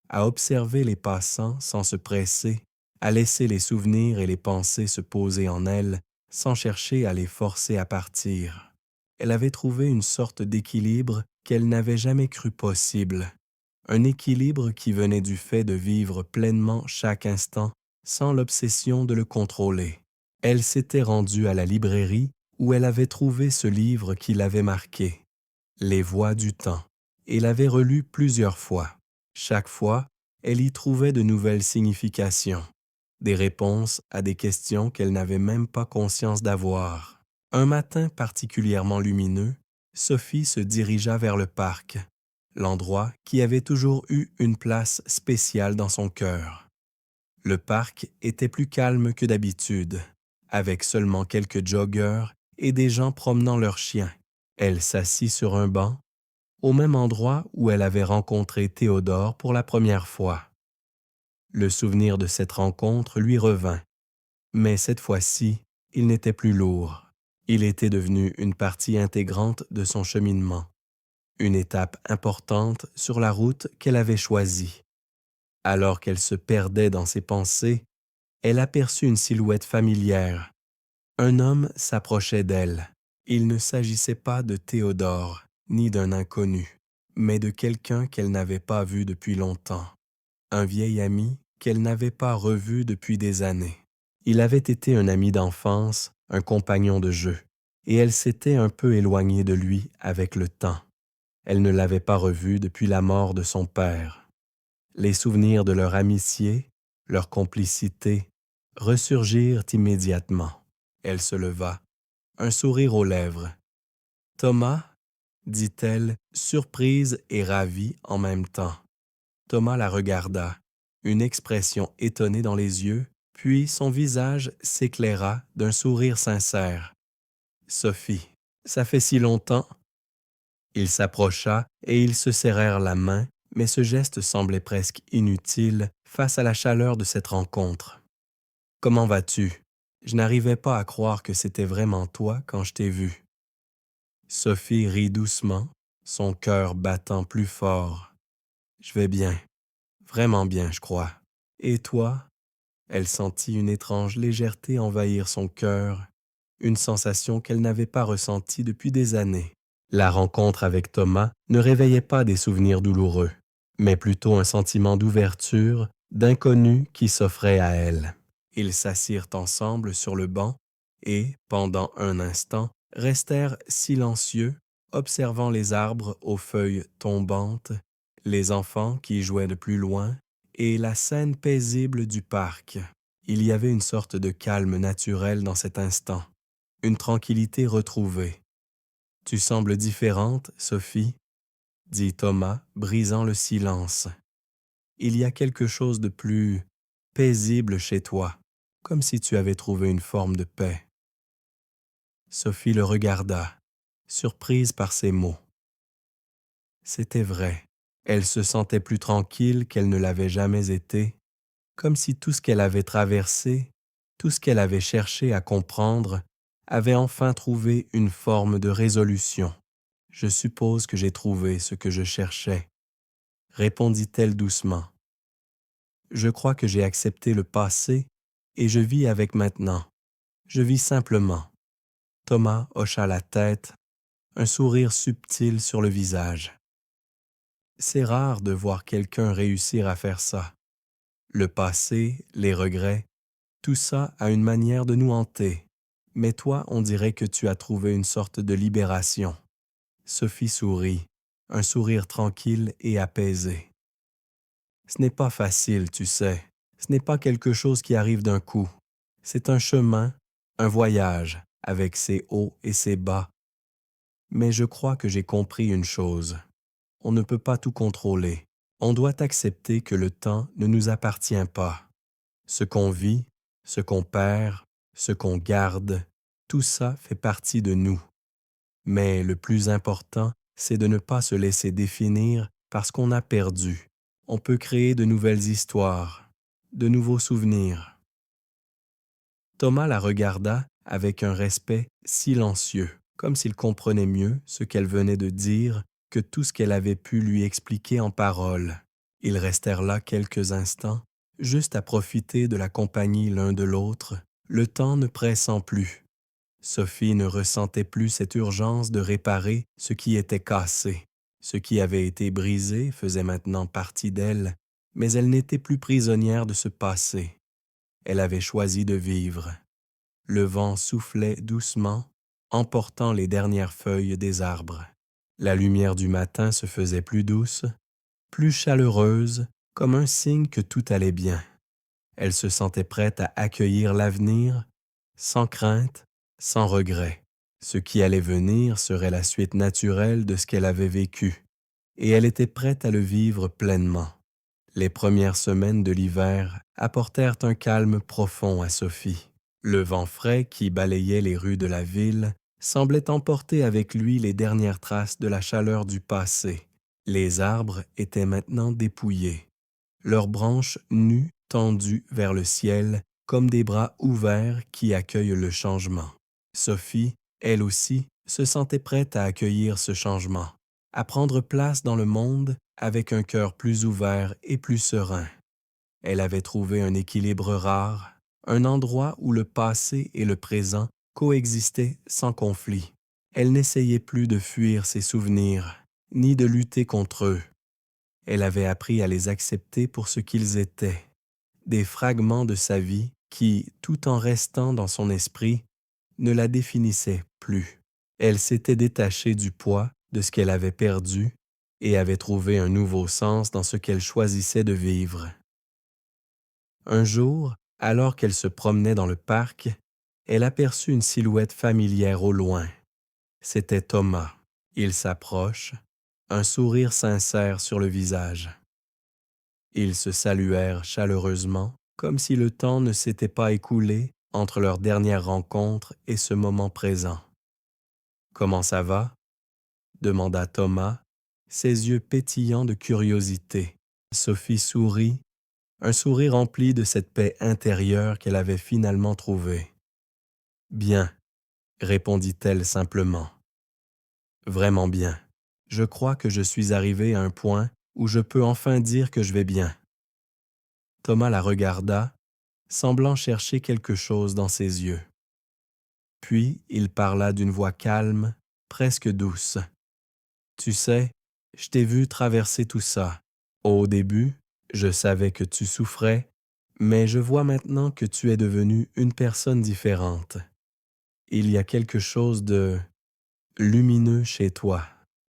Speaker 1: à observer les passants sans se presser, à laisser les souvenirs et les pensées se poser en elle sans chercher à les forcer à partir. Elle avait trouvé une sorte d'équilibre qu'elle n'avait jamais cru possible, un équilibre qui venait du fait de vivre pleinement chaque instant sans l'obsession de le contrôler. Elle s'était rendue à la librairie où elle avait trouvé ce livre qui l'avait marqué, Les Voies du temps, et l'avait relu plusieurs fois. Chaque fois, elle y trouvait de nouvelles significations, des réponses à des questions qu'elle n'avait même pas conscience d'avoir. Un matin particulièrement lumineux, Sophie se dirigea vers le parc, l'endroit qui avait toujours eu une place spéciale dans son cœur. Le parc était plus calme que d'habitude, avec seulement quelques joggeurs et des gens promenant leurs chiens. Elle s'assit sur un banc, au même endroit où elle avait rencontré Théodore pour la première fois. Le souvenir de cette rencontre lui revint, mais cette fois-ci, il n'était plus lourd. Il était devenu une partie intégrante de son cheminement, une étape importante sur la route qu'elle avait choisie. Alors qu'elle se perdait dans ses pensées, elle aperçut une silhouette familière. Un homme s'approchait d'elle. Il ne s'agissait pas de Théodore, ni d'un inconnu, mais de quelqu'un qu'elle n'avait pas vu depuis longtemps, un vieil ami qu'elle n'avait pas revu depuis des années. Il avait été un ami d'enfance, un compagnon de jeu, et elle s'était un peu éloignée de lui avec le temps. Elle ne l'avait pas revu depuis la mort de son père. Les souvenirs de leur amitié, leur complicité, ressurgirent immédiatement. Elle se leva, un sourire aux lèvres. « Thomas ?» dit-elle, surprise et ravie en même temps. Thomas la regarda, une expression étonnée dans les yeux, puis son visage s'éclaira d'un sourire sincère. « Sophie, ça fait si longtemps. » Il s'approcha et ils se serrèrent la main, mais ce geste semblait presque inutile face à la chaleur de cette rencontre. « Comment vas-tu? Je n'arrivais pas à croire que c'était vraiment toi quand je t'ai vu. » Sophie rit doucement, son cœur battant plus fort. « Je vais bien, vraiment bien, je crois. Et toi? » Elle sentit une étrange légèreté envahir son cœur, une sensation qu'elle n'avait pas ressentie depuis des années. La rencontre avec Thomas ne réveillait pas des souvenirs douloureux, mais plutôt un sentiment d'ouverture, d'inconnu qui s'offrait à elle. Ils s'assirent ensemble sur le banc et, pendant un instant, restèrent silencieux, observant les arbres aux feuilles tombantes, les enfants qui jouaient de plus loin et la scène paisible du parc. Il y avait une sorte de calme naturel dans cet instant, une tranquillité retrouvée. « Tu sembles différente, Sophie, » dit Thomas, brisant le silence. « Il y a quelque chose de plus paisible chez toi, comme si tu avais trouvé une forme de paix. » Sophie le regarda, surprise par ces mots. C'était vrai. Elle se sentait plus tranquille qu'elle ne l'avait jamais été, comme si tout ce qu'elle avait traversé, tout ce qu'elle avait cherché à comprendre, avait enfin trouvé une forme de résolution. « Je suppose que j'ai trouvé ce que je cherchais, » répondit-elle doucement. « Je crois que j'ai accepté le passé et je vis avec maintenant. Je vis simplement. » Thomas hocha la tête, un sourire subtil sur le visage. C'est rare de voir quelqu'un réussir à faire ça. Le passé, les regrets, tout ça a une manière de nous hanter. Mais toi, on dirait que tu as trouvé une sorte de libération. Sophie sourit, un sourire tranquille et apaisé. Ce n'est pas facile, tu sais. Ce n'est pas quelque chose qui arrive d'un coup. C'est un chemin, un voyage, avec ses hauts et ses bas. Mais je crois que j'ai compris une chose. On ne peut pas tout contrôler. On doit accepter que le temps ne nous appartient pas. Ce qu'on vit, ce qu'on perd, ce qu'on garde, tout ça fait partie de nous. Mais le plus important, c'est de ne pas se laisser définir par ce qu'on a perdu. On peut créer de nouvelles histoires, de nouveaux souvenirs. Thomas la regarda avec un respect silencieux, comme s'il comprenait mieux ce qu'elle venait de dire que tout ce qu'elle avait pu lui expliquer en paroles. Ils restèrent là quelques instants, juste à profiter de la compagnie l'un de l'autre, le temps ne pressant plus. Sophie ne ressentait plus cette urgence de réparer ce qui était cassé. Ce qui avait été brisé faisait maintenant partie d'elle, mais elle n'était plus prisonnière de ce passé. Elle avait choisi de vivre. Le vent soufflait doucement, emportant les dernières feuilles des arbres. La lumière du matin se faisait plus douce, plus chaleureuse, comme un signe que tout allait bien. Elle se sentait prête à accueillir l'avenir, sans crainte, sans regret. Ce qui allait venir serait la suite naturelle de ce qu'elle avait vécu, et elle était prête à le vivre pleinement. Les premières semaines de l'hiver apportèrent un calme profond à Sophie. Le vent frais qui balayait les rues de la ville semblait emporter avec lui les dernières traces de la chaleur du passé. Les arbres étaient maintenant dépouillés, leurs branches nues tendues vers le ciel comme des bras ouverts qui accueillent le changement. Sophie, elle aussi, se sentait prête à accueillir ce changement, à prendre place dans le monde avec un cœur plus ouvert et plus serein. Elle avait trouvé un équilibre rare, un endroit où le passé et le présent coexistaient sans conflit. Elle n'essayait plus de fuir ses souvenirs, ni de lutter contre eux. Elle avait appris à les accepter pour ce qu'ils étaient, des fragments de sa vie qui, tout en restant dans son esprit, ne la définissaient plus. Elle s'était détachée du poids de ce qu'elle avait perdu et avait trouvé un nouveau sens dans ce qu'elle choisissait de vivre. Un jour, alors qu'elle se promenait dans le parc, elle aperçut une silhouette familière au loin. C'était Thomas. Il s'approche, un sourire sincère sur le visage. Ils se saluèrent chaleureusement, comme si le temps ne s'était pas écoulé entre leur dernière rencontre et ce moment présent. « Comment ça va ?» demanda Thomas, ses yeux pétillants de curiosité. Sophie sourit, un sourire rempli de cette paix intérieure qu'elle avait finalement trouvée. « Bien, » répondit-elle simplement. « Vraiment bien. Je crois que je suis arrivée à un point où je peux enfin dire que je vais bien. » Thomas la regarda, semblant chercher quelque chose dans ses yeux. Puis il parla d'une voix calme, presque douce. « Tu sais, je t'ai vu traverser tout ça. Au début, je savais que tu souffrais, mais je vois maintenant que tu es devenue une personne différente. Il y a quelque chose de lumineux chez toi,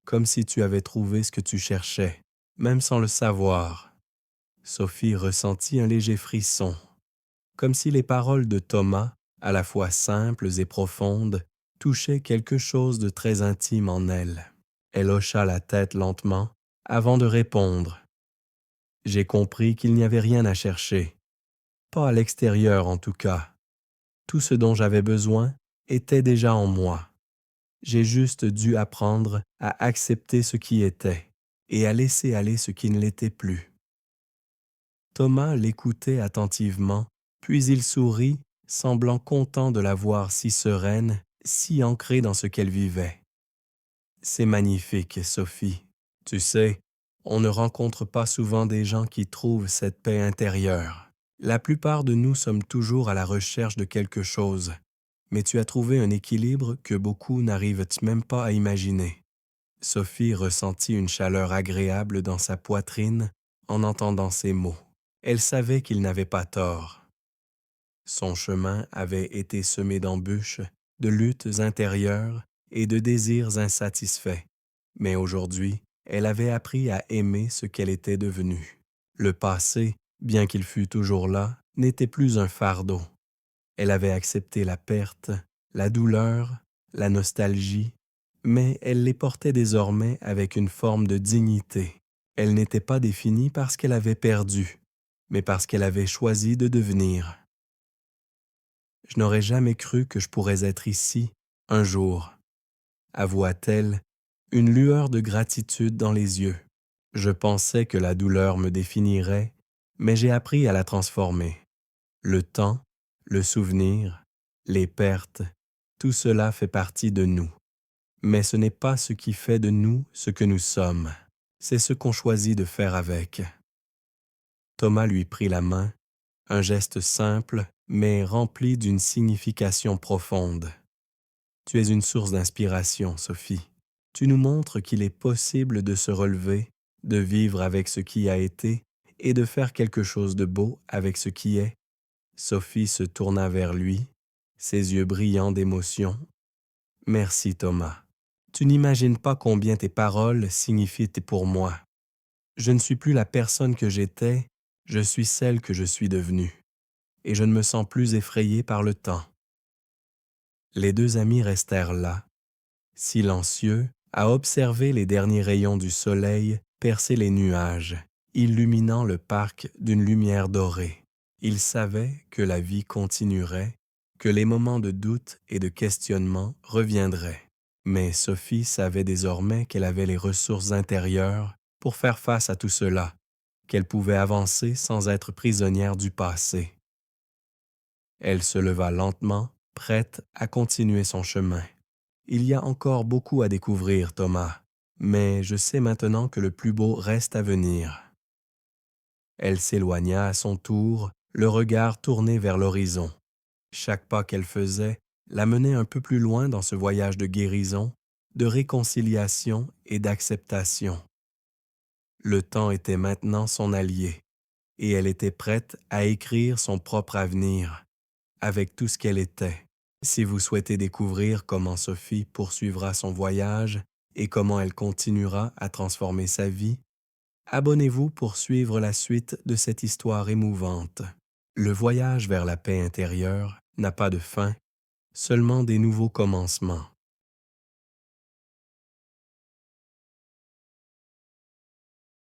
Speaker 1: comme si tu avais trouvé ce que tu cherchais, même sans le savoir. » Sophie ressentit un léger frisson, comme si les paroles de Thomas, à la fois simples et profondes, touchaient quelque chose de très intime en elle. Elle hocha la tête lentement avant de répondre. « J'ai compris qu'il n'y avait rien à chercher, pas à l'extérieur en tout cas. Tout ce dont j'avais besoin était déjà en moi. J'ai juste dû apprendre à accepter ce qui était et à laisser aller ce qui ne l'était plus. » Thomas l'écoutait attentivement, puis il sourit, semblant content de la voir si sereine, si ancrée dans ce qu'elle vivait. « C'est magnifique, Sophie. Tu sais, on ne rencontre pas souvent des gens qui trouvent cette paix intérieure. La plupart de nous sommes toujours à la recherche de quelque chose, mais tu as trouvé un équilibre que beaucoup n'arrivent même pas à imaginer. » Sophie ressentit une chaleur agréable dans sa poitrine en entendant ces mots. Elle savait qu'il n'avait pas tort. Son chemin avait été semé d'embûches, de luttes intérieures et de désirs insatisfaits, mais aujourd'hui, elle avait appris à aimer ce qu'elle était devenue. Le passé, bien qu'il fût toujours là, n'était plus un fardeau. Elle avait accepté la perte, la douleur, la nostalgie, mais elle les portait désormais avec une forme de dignité. Elle n'était pas définie parce qu'elle avait perdu, mais parce qu'elle avait choisi de devenir. « Je n'aurais jamais cru que je pourrais être ici, un jour, » avoua-t-elle, une lueur de gratitude dans les yeux. « Je pensais que la douleur me définirait, mais j'ai appris à la transformer. Le temps, le souvenir, les pertes, tout cela fait partie de nous. Mais ce n'est pas ce qui fait de nous ce que nous sommes, c'est ce qu'on choisit de faire avec. » Thomas lui prit la main Un geste simple, mais rempli d'une signification profonde. Tu es une source d'inspiration, Sophie. Tu nous montres qu'il est possible de se relever, de vivre avec ce qui a été et de faire quelque chose de beau avec ce qui est. Sophie se tourna vers lui, ses yeux brillants d'émotion. Merci, Thomas. Tu n'imagines pas combien tes paroles signifient pour moi. Je ne suis plus la personne que j'étais, je suis celle que je suis devenue. Et je ne me sens plus effrayé par le temps. Les deux amis restèrent là, silencieux, à observer les derniers rayons du soleil percer les nuages, illuminant le parc d'une lumière dorée. Ils savaient que la vie continuerait, que les moments de doute et de questionnement reviendraient. Mais Sophie savait désormais qu'elle avait les ressources intérieures pour faire face à tout cela, qu'elle pouvait avancer sans être prisonnière du passé. Elle se leva lentement, prête à continuer son chemin. Il y a encore beaucoup à découvrir, Thomas, mais je sais maintenant que le plus beau reste à venir. Elle s'éloigna à son tour, le regard tourné vers l'horizon. Chaque pas qu'elle faisait la menait un peu plus loin dans ce voyage de guérison, de réconciliation et d'acceptation. Le temps était maintenant son allié, et elle était prête à écrire son propre avenir, avec tout ce qu'elle était. Si vous souhaitez découvrir comment Sophie poursuivra son voyage et comment elle continuera à transformer sa vie, abonnez-vous pour suivre la suite de cette histoire émouvante. Le voyage vers la paix intérieure n'a pas de fin, seulement des nouveaux commencements.